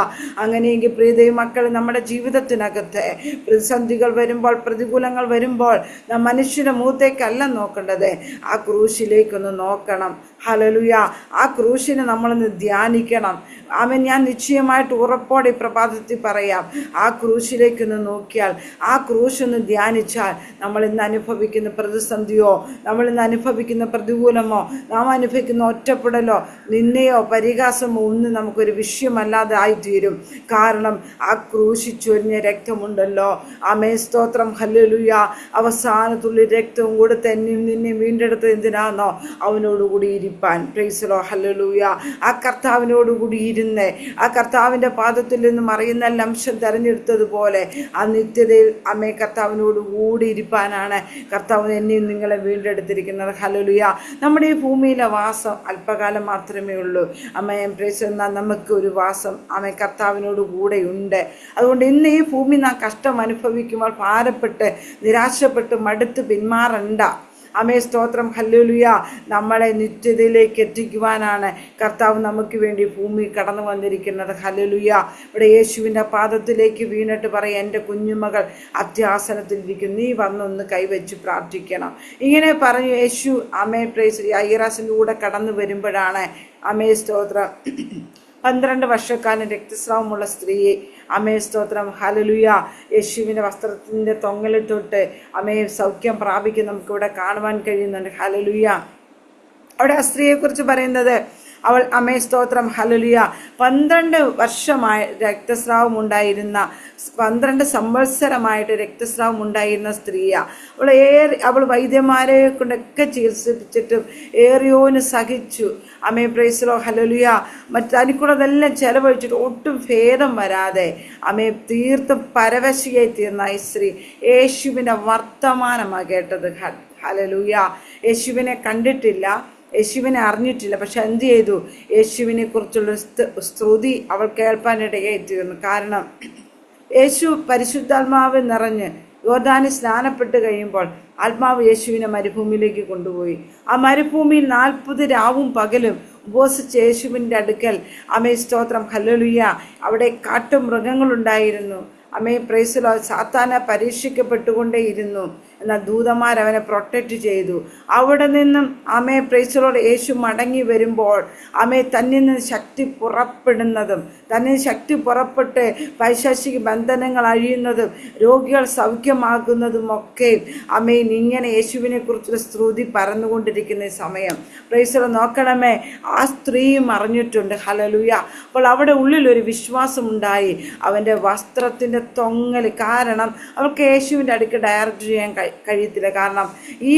അങ്ങനെയെങ്കിൽ പ്രിയ ദൈവമക്കൾ, നമ്മുടെ ജീവിതത്തിനകത്ത് പ്രതിസന്ധികൾ വരുമ്പോൾ, പ്രതികൂലങ്ങൾ വരുമ്പോൾ നാം മനുഷ്യന്റെ മുഖത്തേക്കല്ല നോക്കേണ്ടത്, ആ ക്രൂശിലേക്കൊന്ന് നോക്കണം. ഹല്ലേലൂയ. ആ ക്രൂശിനെ നമ്മളൊന്ന് ധ്യാനിക്കണം. ആമേൻ. ഞാൻ നിശ്ചയമായിട്ട് ഉറപ്പോടെ ഈ പ്രഭാതത്തിൽ പറയാം, ആ ക്രൂശിലേക്കൊന്ന് നോക്കിയാൽ, ആ ക്രൂശൊന്ന് ധ്യാനിച്ചാൽ, നമ്മൾ ഇന്ന് അനുഭവിക്കുന്ന പ്രതിസന്ധിയോ, നമ്മൾ ഇന്ന് അനുഭവിക്കുന്ന പ്രതികൂലമോ, നാം അനുഭവിക്കുന്ന ഒറ്റപ്പെടലോ, നിന്നയോ പരിഹാസമോ ഒന്നും നമുക്കൊരു വിഷയമല്ലാതെ ആയിത്തീരും. കാരണം ആ ക്രൂശിൽ ചൊരിഞ്ഞ രക്തമുണ്ടല്ലോ. ആമേൻ. സ്തോത്രം. ഹല്ലേലൂയ. അവസാനത്തുള്ളി രക്തവും കൂടെ തന്നെയും നിന്നെയും വീണ്ടെടുത്തത് എന്തിനാണെന്നോ? അവനോടുകൂടി ഇരിപ്പാൻ. Praise Lord. ഹല്ലേലൂയ. ആ കർത്താവിനോടുകൂടി ഇരുന്ന് ആ കർത്താവിൻ്റെ പാദത്തിൽ നിന്നും അറിയുന്ന അംശം തെരഞ്ഞെടുത്തതുപോലെ ആ നിത്യതയിൽ അമ്മേ കർത്താവിനോട് കൂടി ഇരിപ്പാനാണ് കർത്താവ് എന്നെയും നിങ്ങളെ വീണ്ടെടുത്തിരിക്കുന്നത്. ഹല്ലേലൂയ. നമ്മുടെ ഈ ഭൂമിയിലെ വാസം അല്പകാലം മാത്രമേ ഉള്ളൂ. അമ്മയെ പ്രൈസ്. എന്നാൽ നമുക്ക് ഒരു വാസം അമ്മ കർത്താവിനോട് കൂടെ ഉണ്ട്. അതുകൊണ്ട് ഇന്ന് ഈ ഭൂമി നാം കഷ്ടം അനുഭവിക്കുമ്പോൾ ഭാരപ്പെട്ട് നിരാശപ്പെട്ട് മടുത്ത് പിന്മാറണ്ട. അമേ സ്തോത്രം. ഹല്ലേലൂയ. നമ്മളെ നിത്യതയിലേക്ക് എത്തിക്കുവാനാണ് കർത്താവ് നമുക്ക് വേണ്ടി ഭൂമി കടന്നു വന്നിരിക്കുന്നത്. ഹല്ലേലൂയ. ഇവിടെ യേശുവിൻ്റെ പാദത്തിലേക്ക് വീണിട്ട് പറയും, എൻ്റെ കുഞ്ഞുമകൾ അത്യാസനത്തിലിരിക്കും, നീ വന്നൊന്ന് കൈവച്ച് പ്രാർത്ഥിക്കണം. ഇങ്ങനെ പറഞ്ഞു യേശു അമേ പ്രൈസ് യായിറാസിൻ്റെ കൂടെ കടന്നു വരുമ്പോഴാണ് അമേ സ്തോത്രം 12 വർഷക്കാലം രക്തസ്രാവമുള്ള സ്ത്രീയെ അമേ സ്തോത്രം. ഹല്ലേലൂയ. യേശുവിൻ്റെ വസ്ത്രത്തിൻ്റെ തൊങ്ങലിൽ തൊട്ട് അമേ സൗഖ്യം പ്രാപിക്കും നമുക്കിവിടെ കാണുവാൻ കഴിയുന്നുണ്ട്. ഹല്ലേലൂയ. അവിടെ ആ സ്ത്രീയെക്കുറിച്ച് പറയുന്നത്, അവൾ അമേ സ്തോത്രം. ഹല്ലേലൂയ. 12 വർഷമായി രക്തസ്രാവം ഉണ്ടായിരുന്ന, 12 സംവത്സരമായിട്ട് രക്തസ്രാവം ഉണ്ടായിരുന്ന സ്ത്രീയാണ്. അവൾ വൈദ്യന്മാരെ കൊണ്ടൊക്കെ ചികിത്സിച്ചിട്ടും ഏറിയോന് സഹിച്ചു. അമേ പ്രൈസ് ലോർഡ്. ഹല്ലേലൂയ. തനിക്കുള്ളതെല്ലാം ചെലവഴിച്ചിട്ട് ഒട്ടും ഭേദം വരാതെ അമേ തീർത്തും പരവശിയായി തീർന്ന ഈ സ്ത്രീ യേശുവിൻ്റെ വർത്തമാനമാണ് കേട്ടത്. ഹല്ലേലൂയ. യേശുവിനെ കണ്ടിട്ടില്ല, യേശുവിനെ അറിഞ്ഞിട്ടില്ല. പക്ഷെ എന്ത് ചെയ്തു? യേശുവിനെ കുറിച്ചുള്ള സ്തുതി അവൾ കേൾപ്പാനിടയായി തീർന്നു. കാരണം യേശു പരിശുദ്ധാത്മാവ് നിറഞ്ഞ് യോർദാനിൽ സ്നാനപ്പെട്ട് കഴിയുമ്പോൾ ആത്മാവ് യേശുവിനെ മരുഭൂമിയിലേക്ക് കൊണ്ടുപോയി. ആ മരുഭൂമിയിൽ 40 രാവും പകലും ഉപവസിച്ച യേശുവിൻ്റെ അടുക്കൽ അമേ സ്തോത്രം. ഹല്ലേലൂയ. അവിടെ കാട്ടുമൃഗങ്ങളുണ്ടായിരുന്നു. അമേ പ്രൈസ് ലോർഡ്. സാത്താനെ പരീക്ഷിക്കപ്പെട്ടുകൊണ്ടേയിരുന്നു. എന്നാൽ ദൂതന്മാർ അവനെ പ്രൊട്ടക്റ്റ് ചെയ്തു. അവിടെ നിന്നും അമേ പ്രൈസ് ലോർഡ് യേശു മടങ്ങി വരുമ്പോൾ അമേ തന്നിൽ നിന്ന് ശക്തി പുറപ്പെടുന്നതും, തന്നിൽ ശക്തി പുറപ്പെട്ട് പൈശാചിക ബന്ധനങ്ങൾ അഴിയുന്നതും രോഗികൾ സൗഖ്യമാകുന്നതും ഒക്കെ അമേൻ ഇങ്ങനെ യേശുവിനെ കുറിച്ചുള്ള സ്തുതി പരന്നുകൊണ്ടിരിക്കുന്ന സമയം പ്രൈസ് ലോർഡ് നോക്കണമേ. ആ സ്ത്രീയും അറിഞ്ഞിട്ടുണ്ട്. ഹല്ലേലൂയ. അപ്പോൾ അവിടെ ഉള്ളിലൊരു വിശ്വാസമുണ്ടായി. അവൻ്റെ വസ്ത്രത്തിൻ്റെ തൊങ്ങൽ. കാരണം അവൾക്ക് യേശുവിൻ്റെ അടുക്ക് ഡയറക്റ്റ് ചെയ്യാൻ കഴിയത്തില്ല. കാരണം ഈ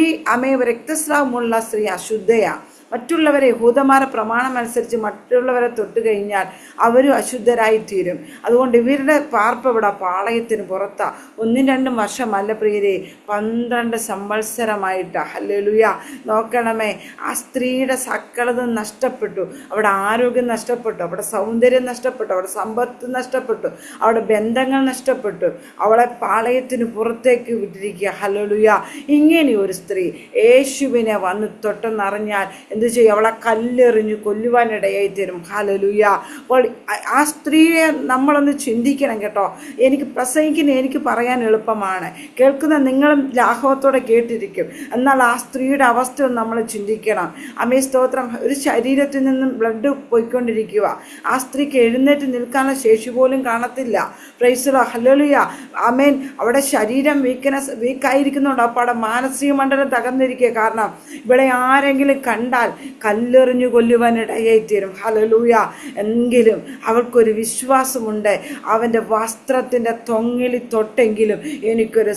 രക്തസ്രാവമുള്ള സ്ത്രീ അശുദ്ധയാണ്. മറ്റുള്ളവരെ യഹൂദന്മാരുടെ പ്രമാണം അനുസരിച്ച് മറ്റുള്ളവരെ തൊട്ട് കഴിഞ്ഞാൽ അവരും അശുദ്ധരായിത്തീരും. അതുകൊണ്ട് ഇവരുടെ പാർപ്പ് ഇവിടെ പാളയത്തിന് പുറത്താ. 1-2 വർഷമല്ല പ്രിയരെ, 12 സംവത്സരമായിട്ടാ. ഹല്ലേലൂയ. നോക്കണമേ. ആ സ്ത്രീയുടെ സകലതും നഷ്ടപ്പെട്ടു. അവിടെ ആരോഗ്യം നഷ്ടപ്പെട്ടു, അവിടെ സൗന്ദര്യം നഷ്ടപ്പെട്ടു, അവിടെ സമ്പത്ത് നഷ്ടപ്പെട്ടു, അവിടെ ബന്ധങ്ങൾ നഷ്ടപ്പെട്ടു. അവളെ പാളയത്തിന് പുറത്തേക്ക് വിട്ടിരിക്കുക. ഹല്ലേലൂയ. ഇങ്ങനെ ഒരു സ്ത്രീ യേശുവിനെ വന്ന് തൊട്ടെന്നറിഞ്ഞാൽ എന്ത് ചെയ്യും? അവളെ കല്ലെറിഞ്ഞ് കൊല്ലുവാനിടയായി തരും. ഹല്ലേലൂയ. അപ്പോൾ ആ സ്ത്രീയെ നമ്മളൊന്ന് ചിന്തിക്കണം കേട്ടോ. എനിക്ക് പ്രസംഗിക്കുന്ന എനിക്ക് പറയാൻ എളുപ്പമാണ്, കേൾക്കുന്ന നിങ്ങളും ലാഘവത്തോടെ കേട്ടിരിക്കും. എന്നാൽ ആ സ്ത്രീയുടെ അവസ്ഥ നമ്മൾ ചിന്തിക്കണം. അമേ സ്തോത്രം. ഒരു ശരീരത്തിൽ നിന്നും ബ്ലഡ് പോയിക്കൊണ്ടിരിക്കുക. ആ സ്ത്രീക്ക് എഴുന്നേറ്റ് നിൽക്കാനുള്ള ശേഷി പോലും കാണത്തില്ല. Praise Lord. ഹല്ലേലൂയ. ആമേൻ. അവിടെ ശരീരം വീക്കായിരിക്കുന്നുണ്ട്. അപ്പോൾ അവിടെ മാനസിക മണ്ഡലം തകർന്നിരിക്കുക. കാരണം ഇവിടെ ആരെങ്കിലും കണ്ടാൽ കണ്ടാൽ കല്ലെറിഞ്ഞു കൊല്ലുവാനിടയായി തീരും. ഹല്ലേലൂയ. എങ്കിലും അവൾക്കൊരു വിശ്വാസമുണ്ട്, അവൻ്റെ വസ്ത്രത്തിൻ്റെ തൊങ്ങിലി തൊട്ടെങ്കിലും എനിക്കൊരു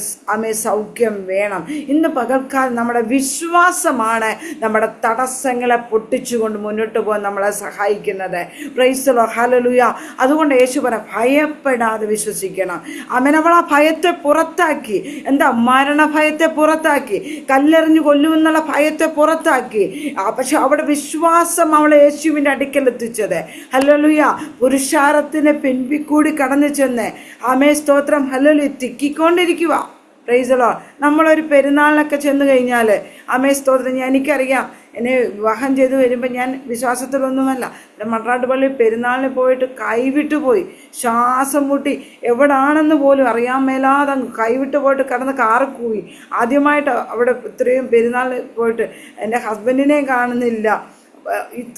സൗഖ്യം വേണം. ഇന്ന് പകൽക്കാലം നമ്മുടെ വിശ്വാസമാണ് നമ്മുടെ തടസ്സങ്ങളെ പൊട്ടിച്ചുകൊണ്ട് മുന്നോട്ട് പോകാൻ നമ്മളെ സഹായിക്കുന്നത്. Price the lord. ഹല്ലേലൂയ. അതുകൊണ്ട് യേശു പറ ഭയപ്പെടാതെ വിശ്വസിക്കണം. ആമേൻ. അവൾ ആ ഭയത്തെ പുറത്താക്കി. എന്താ? മരണഭയത്തെ പുറത്താക്കി, കല്ലെറിഞ്ഞു കൊല്ലുമെന്നുള്ള ഭയത്തെ പുറത്താക്കി. പക്ഷെ അവിടെ വിശ്വാസം അവളെ യേശുവിൻ്റെ അടുക്കൽ എത്തിച്ചത്. ഹല്ലേലൂയ. പുരുഷാരത്തിന് പിൻപിക്കൂടി കടന്നു ചെന്ന് ആമേ സ്തോത്രം ഹല്ലേലൂയ തിക്കിക്കൊണ്ടിരിക്കുക. Praise the Lord. നമ്മളൊരു പെരുന്നാളിനൊക്കെ ചെന്ന് കഴിഞ്ഞാൽ ആമേ സ്തോത്രം, എനിക്കറിയാം, എന്നെ വിവാഹം ചെയ്ത് വരുമ്പോൾ ഞാൻ വിശ്വാസത്തിലൊന്നുമല്ല. മൺറാട്ട് പള്ളി പെരുന്നാളിന് പോയിട്ട് കൈവിട്ടു പോയി, ശ്വാസം മുട്ടി, എവിടാണെന്ന് പോലും അറിയാൻ മേലാതെ കൈവിട്ട് പോയിട്ട് കിടന്ന് കാറിൽ കൂവി. ആദ്യമായിട്ട് അവിടെ ഇത്രയും പെരുന്നാളിന് പോയിട്ട് എൻ്റെ ഹസ്ബൻഡിനെ കാണുന്നില്ല.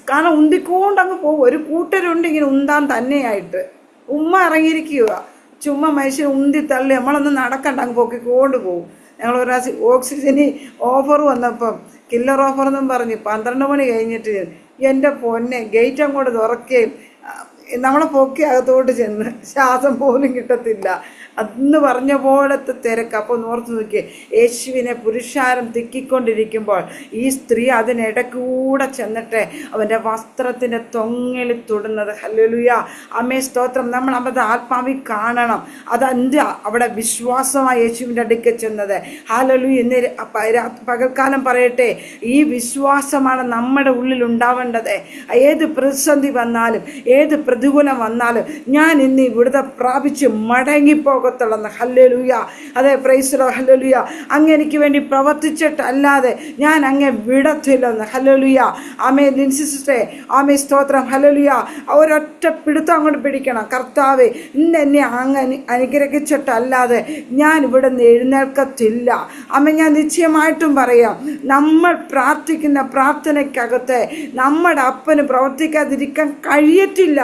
കാരണം ഉന്തിക്കൊണ്ട് അങ്ങ് പോകും. ഒരു കൂട്ടരുണ്ട് ഇങ്ങനെ ഉന്താൻ തന്നെയായിട്ട്. ഉമ്മ ഇറങ്ങിയിരിക്കുക, ചുമ്മാ മനുഷ്യൻ ഉന്തി തള്ളി നമ്മളൊന്ന് നടക്കണ്ട അങ്ങ് പൊക്കിക്കൊണ്ട് പോകും. ഞങ്ങൾ ഒരു പ്രാവശ്യം ഓക്സിജന് ഓഫർ വന്നപ്പം കില്ലർ ഓഫർ എന്നും പറഞ്ഞ് 12 മണി കഴിഞ്ഞിട്ട് എൻ്റെ പൊന്നെ ഗേറ്റ് അങ്ങോട്ട് തുറക്കുകയും നമ്മളെ പൊക്കി അകത്തോട്ട് ചെന്ന് ശ്വാസം പോലും കിട്ടത്തില്ല. അന്ന് പറഞ്ഞ പോലത്തെ തിരക്ക്. അപ്പോൾ ഓർത്ത് നോക്കിയേ, യേശുവിനെ പുരുഷാരം തിക്കിക്കൊണ്ടിരിക്കുമ്പോൾ ഈ സ്ത്രീ അതിനിടക്കൂടെ ചെന്നിട്ട് അവൻ്റെ വസ്ത്രത്തിൻ്റെ തൊങ്ങലി തൊടുന്നത്. ഹല്ലേലൂയ. അമ്മേ സ്തോത്രം. നമ്മൾ അവരുടെ ആത്മാവിൽ കാണണം. അതെന്താ? അവിടെ വിശ്വാസമായി യേശുവിൻ്റെ അടുക്കൽ ചെന്നത്. ഹല്ലേലൂയ. ഇന്ന് പകൽക്കാലം പറയട്ടെ, ഈ വിശ്വാസമാണ് നമ്മുടെ ഉള്ളിൽ ഉണ്ടാവേണ്ടത്. ഏത് പ്രതിസന്ധി വന്നാലും, ഏത് പ്രതികൂലം വന്നാലും ഞാൻ ഇന്ന് ഇവിടുത്തെ പ്രാപിച്ച് മടങ്ങിപ്പോകത്തുള്ളെന്ന്. ഹല്ലേലൂയ. അതെ, പ്രൈസ് ദി ലോർഡ്. ഹല്ലേലൂയ. അങ്ങ് എനിക്ക് വേണ്ടി പ്രവർത്തിച്ചിട്ടല്ലാതെ ഞാൻ അങ്ങേ വിടത്തില്ലെന്ന്. ഹല്ലേലൂയ. ആമേ ലിൻസിസ്റ്റേ, ആമേ സ്തോത്രം. ഹല്ലേലൂയ. ഒരൊറ്റ പിടുത്തം അങ്ങോട്ട് പിടിക്കണം. കർത്താവേ, ഇന്ന് എന്നെ അങ്ങ് അനുഗ്രഹിച്ചിട്ടല്ലാതെ ഞാൻ ഇവിടെ നിന്ന് എഴുന്നേൽക്കത്തില്ല. ആമേ, ഞാൻ നിശ്ചയമായിട്ടും പറയാം, നമ്മൾ പ്രാർത്ഥിക്കുന്ന പ്രാർത്ഥനയ്ക്കകത്ത് നമ്മുടെ അപ്പന് പ്രവർത്തിക്കാതിരിക്കാൻ കഴിയത്തില്ല.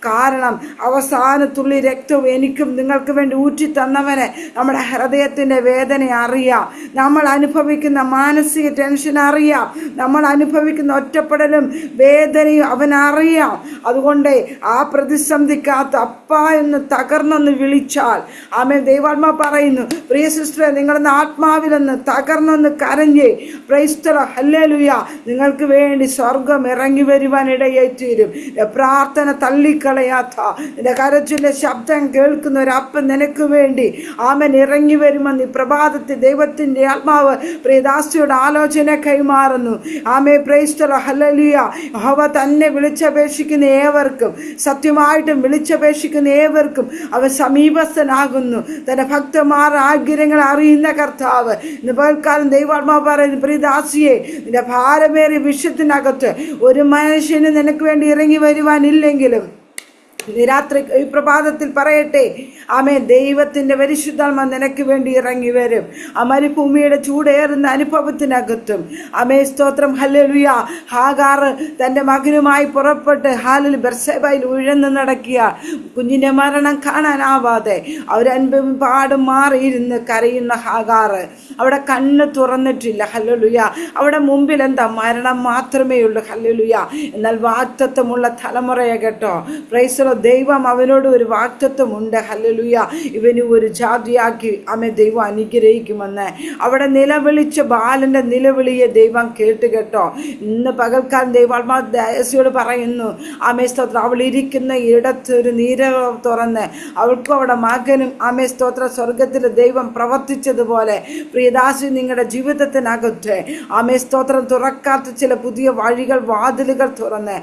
കാരണം അവസാനത്തുള്ളി രക്തവും എനിക്കും നിങ്ങൾക്ക് വേണ്ടി ഊറ്റി തന്നവനെ നമ്മുടെ ഹൃദയത്തിൻ്റെ വേദന അറിയാം. നമ്മൾ അനുഭവിക്കുന്ന മാനസിക ടെൻഷൻ അറിയാം. നമ്മൾ അനുഭവിക്കുന്ന ഒറ്റപ്പെടലും വേദനയും അവനറിയാം. അതുകൊണ്ട് ആ പ്രതിസന്ധിക്കകത്ത് അപ്പ എന്ന് തകർന്നെന്ന് വിളിച്ചാൽ, ആമേ ദൈവാത്മാ പറയുന്നു, പ്രിയ സിസ്റ്ററെ, നിങ്ങളെന്ന് ആത്മാവിലെന്ന് തകർന്നെന്ന് കരഞ്ഞ് പ്രൈസ് ദി ലോർഡ്. ഹല്ലേലൂയ. നിങ്ങൾക്ക് വേണ്ടി സ്വർഗം ഇറങ്ങി വരുവാനിടയായി തീരും. പ്രാർത്ഥന തള്ളിക്കളയാത്ത, നിന്റെ കരച്ചിലെ ശബ്ദം കേൾക്കുന്ന ഒരപ്പൻ നിനക്ക് വേണ്ടി ആമൻ ഇറങ്ങി വരുമെന്ന് ഈ പ്രഭാതത്തിൽ ദൈവത്തിൻ്റെ ആത്മാവ് പ്രിയദാസിയുടെ ആലോചന കൈമാറുന്നു. ആമേ പ്രൈസ് ദി ലോർഡ്. ഹല്ലേലൂയ. യഹോവ തന്നെ വിളിച്ചപേക്ഷിക്കുന്ന ഏവർക്കും, സത്യമായിട്ടും വിളിച്ചപേക്ഷിക്കുന്ന ഏവർക്കും അവൻ സമീപസ്ഥനാകുന്നു. തന്റെ ഭക്തന്മാർ ആഗ്രഹങ്ങൾ അറിയുന്ന കർത്താവ്. ഇന്ന് പകൽക്കാലം ദൈവാത്മാവ് പറയുന്നു, പ്രിയദാസിയെ, നിന്റെ ഭാരമേറിയ വിഷയത്തിനകത്ത് ഒരു മനുഷ്യന് നിനക്ക് വേണ്ടി ഇറങ്ങി വരുവാനില്ലെങ്കിലും രാത്രി ഈ പ്രഭാതത്തിൽ പറയട്ടെ, ആമേ ദൈവത്തിൻ്റെ പരിശുദ്ധാത്മ നിനക്ക് വേണ്ടി ഇറങ്ങി വരും. ആ മരുഭൂമിയുടെ ചൂടേറുന്ന അനുഭവത്തിനകത്തും ആമേ സ്തോത്രം. ഹല്ലേലൂയ. ഹാഗാർ തൻ്റെ മകനുമായി പുറപ്പെട്ട് ഹാലിൽ ബെർശേബയിൽ ഉഴന്ന് നടക്കുക. കുഞ്ഞിൻ്റെ മരണം കാണാനാവാതെ അവരൻപും പാടും മാറിയിരുന്ന് കരയുന്ന ഹാഗാർ അവിടെ കണ്ണ് തുറന്നിട്ടില്ല. ഹല്ലേലൂയ. അവിടെ മുമ്പിൽ എന്താ? മരണം മാത്രമേ ഉള്ളൂ. ഹല്ലേലൂയ. എന്നാൽ വാഗ്ദത്തമുള്ള തലമുറയെ കേട്ടോ. Price the Lord. ദൈവം അവനോട് ഒരു വാഗ്ദത്തമുണ്ട്. ഹല്ലേലൂയ. ഇവന് ഒരു ജാതിയാക്കി ആമേ ദൈവം അനുഗ്രഹിക്കുമെന്ന്. അവിടെ നിലവിളിച്ച ബാലന്റെ നിലവിളിയെ ദൈവം കേട്ട് കേട്ടോ. ഇന്ന് പകൽക്കാലം ദൈവാത്മാവ് ദയസിയോട് പറയുന്നു, ആമേ സ്തോത്രം, അവൾ ഇരിക്കുന്ന ഇടത്ത് ഒരു നീരകം തുറന്ന് അവൾക്കും അവിടെ മകനും ആമേ സ്തോത്ര സ്വർഗത്തിൽ ദൈവം പ്രവർത്തിച്ചതുപോലെ പ്രിയദാസി നിങ്ങളുടെ ജീവിതത്തിനകത്ത് ആമേ സ്തോത്രം തുറക്കാത്ത ചില പുതിയ വഴികൾ, വാതിലുകൾ തുറന്ന്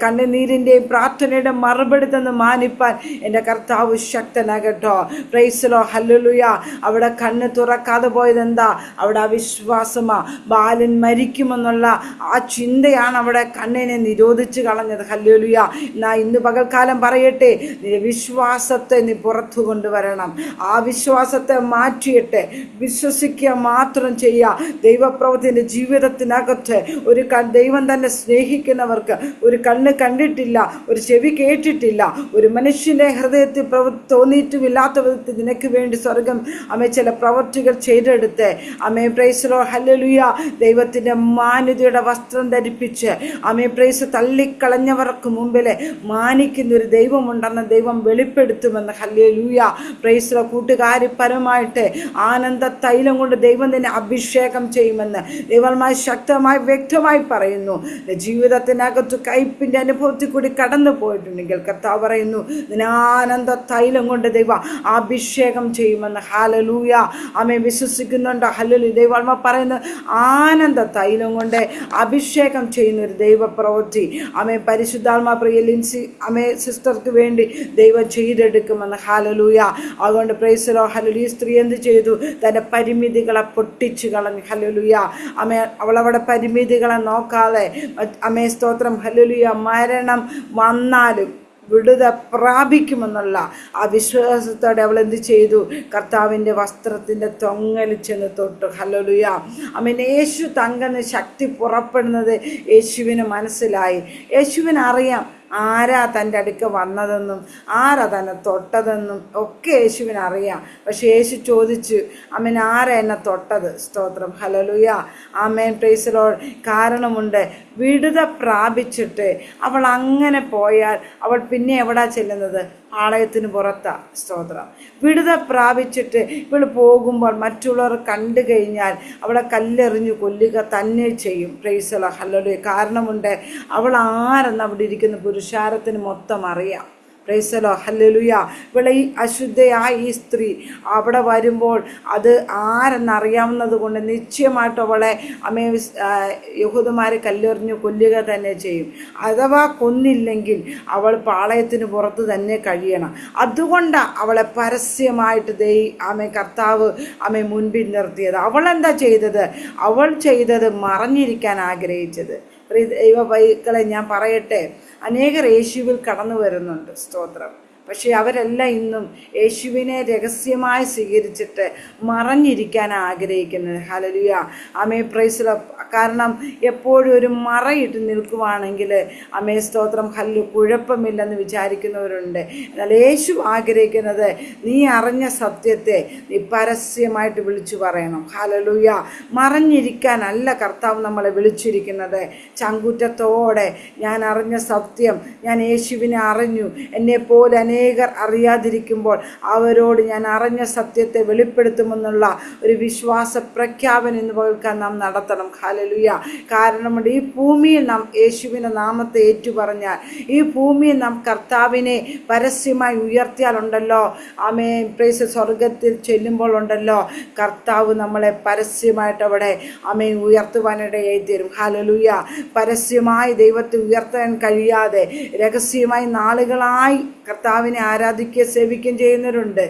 കണ്ണുനീരിൻ്റെയും പ്രാർത്ഥനയുടെ മറുപടി തന്ന് മാനിപ്പാൻ എൻ്റെ കർത്താവ് ശക്തനാകട്ടോ. Praise the lord. ഹല്ലേലൂയ. അവിടെ കണ്ണ് തുറക്കാതെ പോയത് എന്താ? അവിടെ അവിശ്വാസമാ. ബാലൻ മരിക്കുമെന്നുള്ള ആ ചിന്തയാണ് അവിടെ കണ്ണിനെ നിരോധിച്ച് കളഞ്ഞത്. ഹല്ലേലൂയ. എന്നാ ഇന്ന് പകൽക്കാലം പറയട്ടെ, വിശ്വാസത്തെ നീ പുറത്തു കൊണ്ടുവരണം. ആ വിശ്വാസത്തെ മാറ്റിയിട്ട് വിശ്വസിക്കുക മാത്രം ചെയ്യുക. ദൈവപ്രവൃത്തിൻ്റെ ജീവിതത്തിനകത്ത് ഒരു ദൈവം തന്നെ സ്നേഹിക്കുന്നവർക്ക് ഒരു കണ്ണ് കണ്ടിട്ടില്ല, ഒരു ചെവി കേട്ടിട്ടില്ല, ഒരു മനുഷ്യന്റെ ഹൃദയത്തിൽ തോന്നിയിട്ടുമില്ലാത്ത വിധത്തിൽ നിനക്ക് വേണ്ടി സ്വർഗം ചില പ്രവർത്തികൾ ചെയ്തെടുത്ത് പ്രൈസ് ദി ലോർഡ് ഹല്ലേലൂയ ദൈവത്തിന്റെ മാന്യതയുടെ വസ്ത്രം ധരിപ്പിച്ച് പ്രൈസ് തള്ളിക്കളഞ്ഞവർക്ക് മുമ്പിൽ മാനിക്കുന്ന ഒരു ദൈവമുണ്ടെന്ന് ദൈവം വെളിപ്പെടുത്തുമെന്ന് ഹല്ലേലൂയ പ്രൈസ് ദി ലോർഡ്. കൂട്ടുകാരി പരമായിട്ട് ആനന്ദ തൈലം കൊണ്ട് ദൈവം തന്നെ അഭിഷേകം ചെയ്യുമെന്ന് ദൈവമായി ശക്തമായി വ്യക്തമായി പറയുന്നു. ജീവിതത്തിനകത്ത് കയ്പിന്റെ അനുഭവത്തിൽ കൂടി കടന്നു പോയിട്ടുണ്ടെങ്കിൽ കർത്താവ് പറയുന്നു ആനന്ദ തൈലം കൊണ്ട് ദൈവം അഭിഷേകം ചെയ്യുമെന്ന്. ഹല്ലേലൂയ. വിശ്വസിക്കുന്നുണ്ട്. ഹല്ലേലൂയ. ദൈവം പറയുന്നത് ആനന്ദ തൈലം കൊണ്ട് അഭിഷേകം ചെയ്യുന്ന ഒരു ദൈവ പ്രവൃത്തി പരിശുദ്ധാത്മാ പ്രിയ ലിൻസി സിസ്റ്റർക്ക് വേണ്ടി ദൈവം ചെയ്തെടുക്കുമെന്ന്. ഹല്ലേലൂയ. അതുകൊണ്ട് പ്രൈസ് ദി ലോർഡ് ഹല്ലേലൂയ. സ്ത്രീ എന്ത് ചെയ്തു? തന്റെ പരിമിതികളെ പൊട്ടിച്ചു കളഞ്ഞു. ഹല്ലേലൂയ. അവളവിടെ പരിമിതികളെ നോക്കാതെ സ്തോത്രം ഹല്ലേലൂയ മരണം വന്നാലും വിടുത പ്രാപിക്കുമെന്നുള്ള ആ വിശ്വാസത്തോടെ അവൾ എന്ത് ചെയ്തു? കർത്താവിൻ്റെ വസ്ത്രത്തിൻ്റെ തൊങ്ങലിൽ ചെന്ന് തൊട്ടു. ഹല്ലേലൂയ. യേശു തങ്ങുന്ന ശക്തി പുറപ്പെടുന്നത് യേശുവിന് മനസ്സിലായി. യേശുവിന് അറിയാം ആരാ തൻ്റെ അടുക്ക വന്നതെന്നും ആരാ തന്നെ തൊട്ടതെന്നും ഒക്കെ യേശുവിന് അറിയാം. പക്ഷെ യേശു ചോദിച്ചു ആരാ എന്നെ തൊട്ടത്? സ്തോത്രം ഹല്ലേലൂയ. Praise the Lord. കാരണമുണ്ട്. വിടുത പ്രാപിച്ചിട്ട് അവൾ അങ്ങനെ പോയാൽ അവൾ പിന്നെ എവിടാ ചെല്ലുന്നത്? ആലയത്തിന് പുറത്താ. സ്തോത്രം. വിടുത പ്രാപിച്ചിട്ട് ഇവൾ പോകുമ്പോൾ മറ്റുള്ളവർ കണ്ടു കഴിഞ്ഞാൽ അവളെ കല്ലെറിഞ്ഞു കൊല്ലുക തന്നെ ചെയ്യും. Price the lord hallelujah. കാരണമുണ്ട്. അവൾ ആരെന്ന് അവിടെ ഇരിക്കുന്ന പുരുഷാരത്തിന് മൊത്തം അറിയാം. Price the lord hallelujah. ഇവിടെ ഈ അശുദ്ധയായ ഈ സ്ത്രീ അവിടെ വരുമ്പോൾ അത് ആരെന്നറിയാവുന്നത് കൊണ്ട് നിശ്ചയമായിട്ട് അവളെ യഹൂദന്മാരെ കല്ലെറിഞ്ഞു കൊല്ലുക തന്നെ ചെയ്യും. അഥവാ കൊന്നില്ലെങ്കിൽ അവൾ പാളയത്തിന് പുറത്ത് തന്നെ കഴിയണം. അതുകൊണ്ടാണ് അവളെ പരസ്യമായിട്ട് കർത്താവ് മുൻപിൽ നിർത്തിയത്. അവളെന്താ ചെയ്തത്? അവൾ ചെയ്തത് മറഞ്ഞിരിക്കാൻ ആഗ്രഹിച്ചത്. ദൈവമക്കളെ ഞാൻ പറയട്ടെ, അനേകർ യേശുവിൽ കടന്നു വരുന്നുണ്ട്. സ്തോത്രം. പക്ഷേ അവരെല്ലാം ഇന്നും യേശുവിനെ രഹസ്യമായി സ്വീകരിച്ചിട്ട് മറഞ്ഞിരിക്കാൻ ആഗ്രഹിക്കുന്നത്. ഹല്ലേലൂയ. Praise the Lord. കാരണം എപ്പോഴും ഒരു മറയിട്ട് നിൽക്കുവാണെങ്കിൽ സ്തോത്രം കുഴപ്പമില്ലെന്ന് വിചാരിക്കുന്നവരുണ്ട്. എന്നാൽ യേശു ആഗ്രഹിക്കുന്നത് നീ അറിഞ്ഞ സത്യത്തെ നീ പരസ്യമായിട്ട് വിളിച്ചു പറയണം. ഹല്ലേലൂയ. മറഞ്ഞിരിക്കാനല്ല കർത്താവ് നമ്മളെ വിളിച്ചിരിക്കുന്നത്. ചങ്കുറ്റത്തോടെ ഞാൻ അറിഞ്ഞ സത്യം, ഞാൻ യേശുവിനെ അറിഞ്ഞു, എന്നെപ്പോലെ അനേകർ അറിയാതിരിക്കുമ്പോൾ അവരോട് ഞാൻ അറിഞ്ഞ സത്യത്തെ വെളിപ്പെടുത്തുമെന്നുള്ള ഒരു വിശ്വാസ പ്രഖ്യാപനം ഇന്ന് പകൽക്കാൻ നാം നടത്തണം. ഹല്ലേലൂയ. കാരണം ഈ ഭൂമിയിൽ നാം യേശുവിൻ്റെ നാമത്തെ ഏറ്റുപറഞ്ഞാൽ, ഈ ഭൂമിയിൽ നാം കർത്താവിനെ പരസ്യമായി ഉയർത്തിയാലുണ്ടല്ലോ, പ്രൈസ് സ്വർഗത്തിൽ ചെല്ലുമ്പോൾ ഉണ്ടല്ലോ, കർത്താവ് നമ്മളെ പരസ്യമായിട്ട് അവിടെ ഉയർത്തുവാനിടയായി തീരും. ഹല്ലേലൂയ. പരസ്യമായി ദൈവത്തെ ഉയർത്താൻ കഴിയാതെ രഹസ്യമായി നാളുകളായി കർത്താവിനെ ആരാധിക്കുകയും സേവിക്കുകയും ചെയ്യുന്നവരുണ്ട്.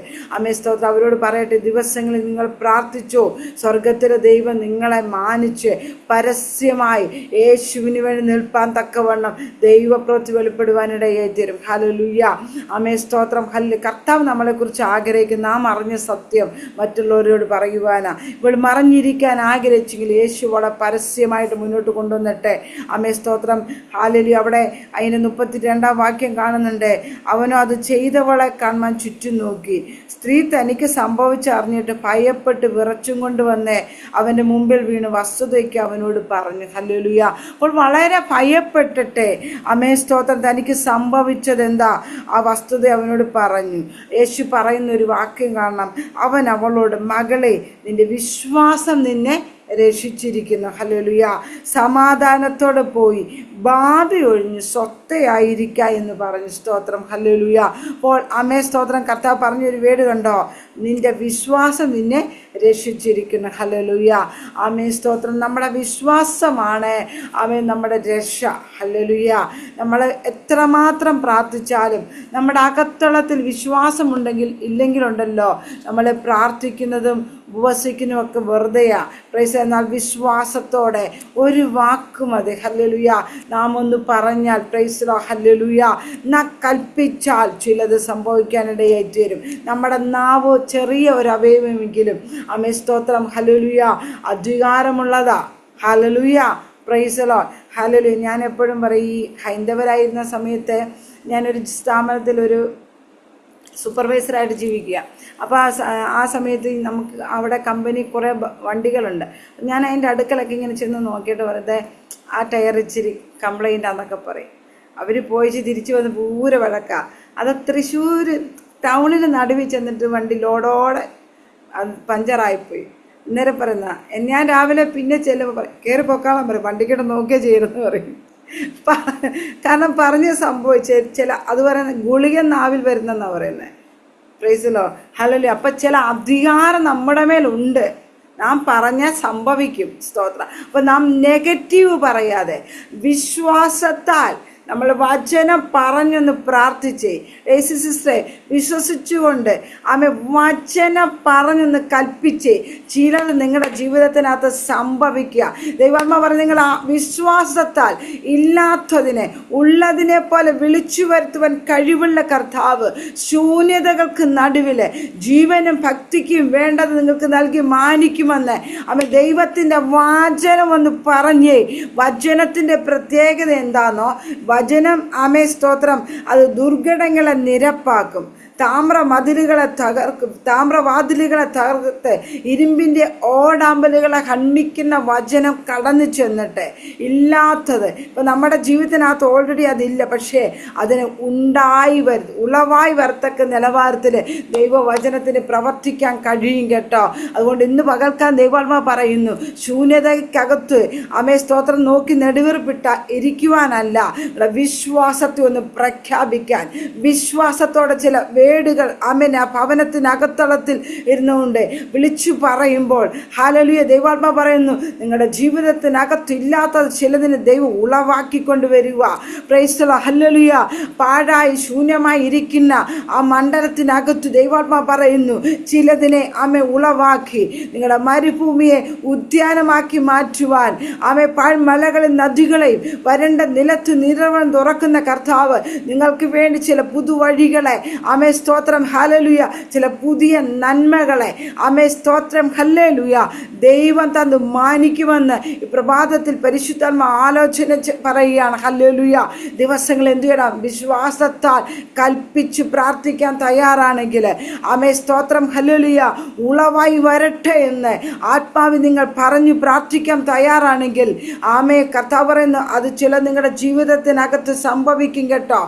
സ്തോത്രം. അവരോട് പറയട്ടെ, ദിവസങ്ങളിൽ നിങ്ങൾ പ്രാർത്ഥിച്ചോ, സ്വർഗത്തിലെ ദൈവം നിങ്ങളെ മാനിച്ച് പരസ്യമായി യേശുവിന് വേണ്ടി നിൽപ്പാൻ തക്കവണ്ണം ദൈവപ്രവൃത്തി വെളിപ്പെടുവാനിടയായി തീരും. ഹല്ലേലൂയ. സ്തോത്രം. കർത്താവ് നമ്മളെക്കുറിച്ച് ആഗ്രഹിക്കുന്ന നാം അറിഞ്ഞ സത്യം മറ്റുള്ളവരോട് പറയുവാനാ. ഇവൾ മറഞ്ഞിരിക്കാൻ ആഗ്രഹിച്ചെങ്കിൽ യേശു അവളെ പരസ്യമായിട്ട് മുന്നോട്ട് കൊണ്ടുവന്നിട്ട് സ്തോത്രം. ഹല്ലേലൂയ. അവിടെ അതിന് 32-ാം വാക്യം കാണുന്നുണ്ട്. അവനോ അത് ചെയ്തവളെ കാണാൻ ചുറ്റും നോക്കി. സ്ത്രീ തനിക്ക് സംഭവിച്ചറിഞ്ഞിട്ട് ഭയപ്പെട്ട് വിറച്ചും കൊണ്ടുവന്ന് അവൻ്റെ മുമ്പിൽ വീണ് വസ്തുതയ്ക്ക് അവനോട് പറഞ്ഞു. ഹല്ലേലൂയ. അപ്പോൾ വളരെ ഭയപ്പെട്ടിട്ട് സ്തോത്രം തനിക്ക് സംഭവിച്ചത് എന്താ ആ വസ്തുത അവനോട് പറഞ്ഞു. യേശു പറയുന്ന ഒരു വാക്യം കാണണം. അവൻ അവളോട്, മകളെ, നിന്റെ വിശ്വാസം നിന്നെ രക്ഷിച്ചിരിക്കുന്നു. ഹല്ലേലൂയ. സമാധാനത്തോടെ പോയി ബാധയൊഴിഞ്ഞ് സ്വസ്ഥയായിരിക്ക എന്ന് പറഞ്ഞു. സ്തോത്രം. ഹല്ലേലൂയ. അപ്പോൾ സ്തോത്രം. കർത്താവ് പറഞ്ഞൊരു വേട് കണ്ടോ? നിന്റെ വിശ്വാസം നിന്നെ രക്ഷിച്ചിരിക്കുന്നു. ഹല്ലേലൂയ. സ്തോത്രം. നമ്മുടെ വിശ്വാസമാണ് നമ്മുടെ രക്ഷ. ഹല്ലേലൂയ. നമ്മൾ എത്രമാത്രം പ്രാർത്ഥിച്ചാലും നമ്മുടെ അകത്തളത്തിൽ വിശ്വാസമുണ്ടെങ്കിൽ ഇല്ലെങ്കിലുണ്ടല്ലോ, നമ്മൾ പ്രാർത്ഥിക്കുന്നതും ഉപവസിക്കുന്നതുമൊക്കെ വെറുതെയാ. പ്രൈസ്. എന്നാൽ വിശ്വാസത്തോടെ ഒരു വാക്ക് മതി. ഹല്ലേലൂയ. നാം ഒന്ന് പറഞ്ഞാൽ, പ്രൈസ് ദി ലോർഡ്, ഹല്ലേലൂയ, നാം കൽപ്പിച്ചാൽ ചിലത് സംഭവിക്കാനിടയായി തീരും. നമ്മുടെ നാവ് ചെറിയ ഒരു അവയവമെങ്കിലും സ്തോത്രം. ഹല്ലേലൂയ. അധികാരമുള്ളതാ. ഹല്ലേലൂയ. Praise the lord. ഹല്ലേലൂയ. ഞാൻ എപ്പോഴും പറയും, ഈ ഹൈന്ദവരായിരുന്ന സമയത്ത് ഞാനൊരു സ്ഥാപനത്തിലൊരു സൂപ്പർവൈസറായിട്ട് ജീവിക്കുക. അപ്പോൾ ആ സമയത്ത് നമുക്ക് അവിടെ കമ്പനി കുറേ വണ്ടികളുണ്ട്. ഞാൻ അതിൻ്റെ അടുക്കലൊക്കെ ഇങ്ങനെ ചെന്ന് നോക്കിയിട്ട് വെറുതെ ആ ടയർ ഇച്ചിരി കംപ്ലൈൻ്റ് ആണെന്നൊക്കെ പറയും. അവർ പോയിച്ച് തിരിച്ചു വന്ന് പൂര വഴക്കാണ്. അത് തൃശ്ശൂർ ടൗണിന് നടുവിൽ ചെന്നിട്ട് വണ്ടി ലോഡോടെ അത് പഞ്ചറായിപ്പോയി. അന്നേരം പറയുന്ന ഞാൻ രാവിലെ പിന്നെ ചെല്ലുമ്പോൾ പറയും കയറി പൊക്കാളാൻ പറയും, വണ്ടിക്കിട്ട് നോക്കിയാൽ ചെയ്യണമെന്ന് പറയും. കാരണം പറഞ്ഞ് സംഭവിച്ച ചില അത് പറയുന്നത് ഗുളിക നാവിൽ വരുന്നെന്നാണ് പറയുന്നത്. പ്രൈസിലോ ഹല്ലേലൂയ. അപ്പം ചില അധികാരം നമ്മുടെ മേലുണ്ട്. നാം പറഞ്ഞാൽ സംഭവിക്കും. സ്തോത്രം. അപ്പം നാം നെഗറ്റീവ് പറയാതെ വിശ്വാസത്താൽ നമ്മൾ വചനം പറഞ്ഞൊന്ന് പ്രാർത്ഥിച്ചേ. യേശു സിസ്റ്ററെ വിശ്വസിച്ചുകൊണ്ട് വചനം പറഞ്ഞൊന്ന് കൽപ്പിച്ചേ. ചിലർ നിങ്ങളുടെ ജീവിതത്തിനകത്ത് സംഭവിക്കുക. ദൈവാത്മാ പറഞ്ഞ് നിങ്ങൾ ആ വിശ്വാസത്താൽ ഇല്ലാത്തതിനെ ഉള്ളതിനെ പോലെ വിളിച്ചു വരുത്തുവാൻ കഴിവുള്ള കർത്താവ് ശൂന്യതകൾക്ക് നടുവിൽ ജീവനും ഭക്തിക്കും വേണ്ടത് നിങ്ങൾക്ക് നൽകി മാനിക്കുമെന്ന് ദൈവത്തിൻ്റെ വചനം ഒന്ന് പറഞ്ഞേ. വചനത്തിൻ്റെ പ്രത്യേകത എന്താണോ, വചനം സ്തോത്രം അത് ദുർഘടങ്ങളെ നിരപ്പാക്കും, താമ്രവാതിലുകളെ തകർത്ത് ഇരുമ്പിൻ്റെ ഓടാമ്പലുകളെ ഖണ്ഡിക്കുന്ന വചനം കടന്നു ചെന്നിട്ട് ഇല്ലാത്തത് ഇപ്പം നമ്മുടെ ജീവിതത്തിനകത്ത് ഓൾറെഡി അതില്ല, പക്ഷേ അതിന് ഉളവായി വരത്തക്ക നിലവാരത്തിൽ ദൈവവചനത്തിന് പ്രവർത്തിക്കാൻ കഴിയും കേട്ടോ. അതുകൊണ്ട് ഇന്ന് പകൽക്കാൻ ദൈവാത്മാ പറയുന്നു, ശൂന്യതയ്ക്കകത്ത് സ്തോത്രം നോക്കി നെടുവീർപ്പിട്ട ഇരിക്കുവാനല്ല, വിശ്വാസത്തെ ഒന്ന് പ്രഖ്യാപിക്കാൻ, വിശ്വാസത്തോടെ ചില വേടുകൾ ആ ഭവനത്തിനകത്തളത്തിൽ ഇരുന്നുകൊണ്ട് വിളിച്ചു പറയുമ്പോൾ ഹല്ലേലൂയ. ദൈവാത്മാ പറയുന്നു, നിങ്ങളുടെ ജീവിതത്തിനകത്തില്ലാത്തത് ചിലതിന് ദൈവം ഉളവാക്കിക്കൊണ്ടുവരിക. Praise the lord. ഹല്ലേലൂയ. പാഴായി ശൂന്യമായി ഇരിക്കുന്ന ആ മണ്ഡലത്തിനകത്ത് ദൈവാത്മാ പറയുന്നു, ചിലതിനെ ഉളവാക്കി നിങ്ങളുടെ മരുഭൂമിയെ ഉദ്യാനമാക്കി മാറ്റുവാൻ പാഴ്മലകളും നദികളെയും വരണ്ട നിലത്ത് നിറവൻ തുറക്കുന്ന കർത്താവ് നിങ്ങൾക്ക് വേണ്ടി ചില പുതുവഴികളെ സ്തോത്രം ഹല്ലേലൂയ, ചില പുതിയ നന്മകളെ സ്തോത്രം ഹല്ലേലൂയ ദൈവം തന്ന് മാനിക്കുമെന്ന് ഈ പ്രഭാതത്തിൽ പരിശുദ്ധാത്മാ ആലോചന പറയുകയാണ്. ഹല്ലേലൂയ. ദിവസങ്ങൾ എന്തു ചെയ്യണം? വിശ്വാസത്താൽ കൽപ്പിച്ച് പ്രാർത്ഥിക്കാൻ തയ്യാറാണെങ്കിൽ സ്തോത്രം ഹല്ലേലൂയ ഉളവായി വരട്ടെ എന്ന് ആത്മാവിൽ നിങ്ങൾ പറഞ്ഞു പ്രാർത്ഥിക്കാൻ തയ്യാറാണെങ്കിൽ കർത്താവ് പറയുന്നു, അത് ചില നിങ്ങളുടെ ജീവിതത്തിനകത്ത് സംഭവിക്കും കേട്ടോ.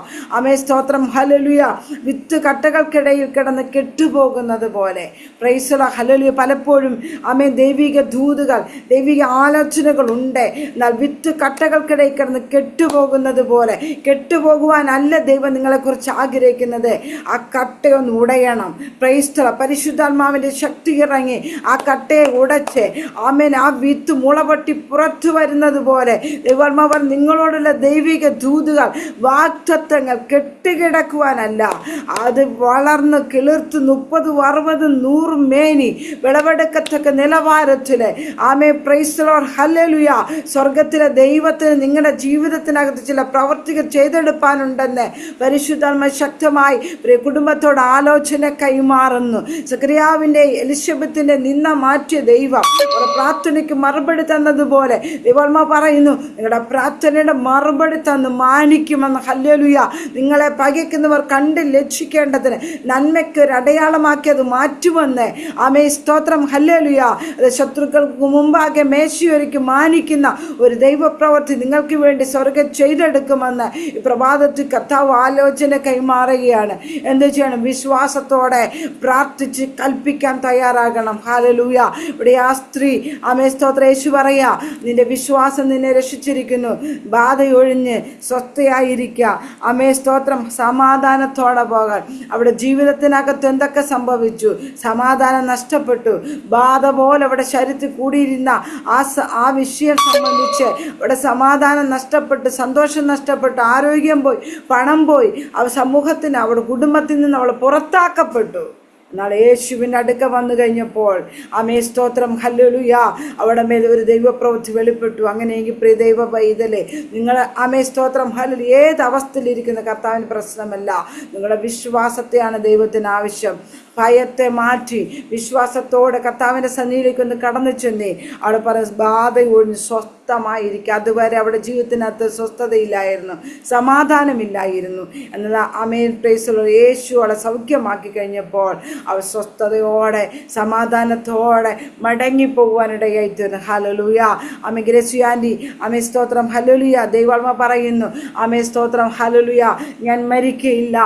സ്തോത്രം ഹല്ലേലൂയ. വിത്ത് കട്ടകൾക്കിടയിൽ കിടന്ന് കെട്ടുപോകുന്നത് പോലെ. Price the lord. ഹല്ലേലൂയ. പലപ്പോഴും ദൈവിക ദൂതുകൾ, ദൈവിക ആലോചനകൾ ഉണ്ട്. എന്നാൽ വിത്ത് കട്ടകൾക്കിടയിൽ കിടന്ന് കെട്ടുപോകുന്നത് പോലെ കെട്ടുപോകുവാനല്ല ദൈവം നിങ്ങളെക്കുറിച്ച് ആഗ്രഹിക്കുന്നത്. ആ കട്ടയൊന്ന് ഉടയണം. Praise the lord. പരിശുദ്ധാത്മാവിൻ്റെ ശക്തി ഇറങ്ങി ആ കട്ടയെ ഉടച്ച് ആ വിത്ത് മുളപൊട്ടി പുറത്തു വരുന്നത് പോലെ ദൈവാത്മാവ് നിങ്ങളോടുള്ള ദൈവിക ദൂതുകൾ, വാഗ്ദത്തങ്ങൾ കെട്ടുകിടക്കുവാനല്ല, അത് വളർന്ന് കിളിർത്ത് 30, 60, 100 മേനി വിളവെടുക്കത്തക്ക നിലവാരത്തില് പ്രൈസ് ദി ലോർഡ് ഹല്ലേലൂയ സ്വർഗത്തിലെ ദൈവത്തിന് നിങ്ങളുടെ ജീവിതത്തിനകത്ത് ചില പ്രവർത്തികൾ ചെയ്തെടുപ്പാനുണ്ടെന്ന് പരിശുദ്ധാത്മ ശക്തമായി കുടുംബത്തോട് ആലോചന കൈമാറുന്നു. സക്കറിയാവിൻ്റെ എലിശബത്തിന്റെ നിന്ന മാറ്റിയ ദൈവം പ്രാർത്ഥനയ്ക്ക് മറുപടി തന്നതുപോലെ ദൈവാത്മാ പറയുന്നു, നിങ്ങളുടെ പ്രാർത്ഥനയുടെ മറുപടി തന്ന് മാനിക്കുമെന്ന്. ഹല്ലേലൂയ. നിങ്ങളെ പകയ്ക്കുന്നവർ കണ്ട് ലക്ഷിക്കേണ്ടതിന് നന്മയ്ക്ക് ഒരു അടയാളമാക്കി അത് മാറ്റുമെന്ന് സ്തോത്രം ഹല്ലേലൂയ. അത് ശത്രുക്കൾക്ക് മുമ്പാകെ മേശയൊരുക്കി മാനിക്കുന്ന ഒരു ദൈവപ്രവൃത്തി നിങ്ങൾക്ക് വേണ്ടി സ്വർഗം ചെയ്തെടുക്കുമെന്ന് ഈ പ്രഭാതത്തിൽ കർത്താവ് ആലോചന കൈമാറുകയാണ്. എന്ത് ചെയ്യണം? വിശ്വാസത്തോടെ പ്രാർത്ഥിച്ച് കൽപ്പിക്കാൻ തയ്യാറാകണം. ഹല്ലേലൂയ. ഇവിടെ ആ സ്ത്രീ സ്തോത്രം യേശു പറയാ, നിന്റെ വിശ്വാസം നിന്നെ രക്ഷിച്ചിരിക്കുന്നു, ബാധയൊഴിഞ്ഞ് സ്വസ്ഥയായിരിക്കുക. സ്തോത്രം. സമാധാനത്തോടെ പോകാൻ. അവിടെ ജീവിതത്തിനകത്ത് എന്തൊക്കെ സംഭവിച്ചു? സമാധാനം നഷ്ടപ്പെട്ടു. ബാധ പോലെ അവിടെ ശരീരത്തിൽ കൂടിയിരുന്ന ആ വിഷയം സംബന്ധിച്ച് അവിടെ സമാധാനം നഷ്ടപ്പെട്ടു, സന്തോഷം നഷ്ടപ്പെട്ടു, ആരോഗ്യം പോയി, പണം പോയി, സമൂഹത്തിന് അവളുടെ കുടുംബത്തിൽ നിന്ന് അവൾ പുറത്താക്കപ്പെട്ടു. എന്നാൽ യേശുവിൻ്റെ അടുക്ക വന്നു കഴിഞ്ഞപ്പോൾ സ്തോത്രം ഹല്ലേലൂയ അവിടെ മേൽ ഒരു ദൈവപ്രവൃത്തി വെളിപ്പെട്ടു. അങ്ങനെയെങ്കിൽ പ്രിയ ദൈവ പൈതലേ, നിങ്ങൾ സ്തോത്രം ഹല്ലേലൂയ ഏത് അവസ്ഥയിലിരിക്കുന്ന കർത്താവിന് പ്രശ്നമല്ല, നിങ്ങളുടെ വിശ്വാസത്തെയാണ് ദൈവത്തിന് ആവശ്യം. ഭയത്തെ മാറ്റി വിശ്വാസത്തോടെ കർത്താവിൻ്റെ സന്നിധിയിലേക്ക് ഒന്ന് കടന്നു ചെന്നേ. അവിടെ പറയും ബാധ ഒഴിഞ്ഞ് സ്വസ്ഥമായിരിക്കുക. അതുവരെ അവിടെ ജീവിതത്തിനകത്ത് സ്വസ്ഥതയില്ലായിരുന്നു, സമാധാനമില്ലായിരുന്നു. എന്നാൽ ആമേൻ പ്രൈസ് യേശു അവളെ സൗഖ്യമാക്കി കഴിഞ്ഞപ്പോൾ അവൾ സ്വസ്ഥതയോടെ സമാധാനത്തോടെ മടങ്ങിപ്പോകുവാനിടയായി തീർന്നു. ഹല്ലേലൂയ. ആമേൻ ഗ്രേസി ആൻറ്റി, ആമേൻ സ്തോത്രം. ഹല്ലേലൂയ. ദൈവാത്മ പറയുന്നു, ആമേൻ സ്തോത്രം. ഹല്ലേലൂയ. ഞാൻ മരിക്കയില്ല,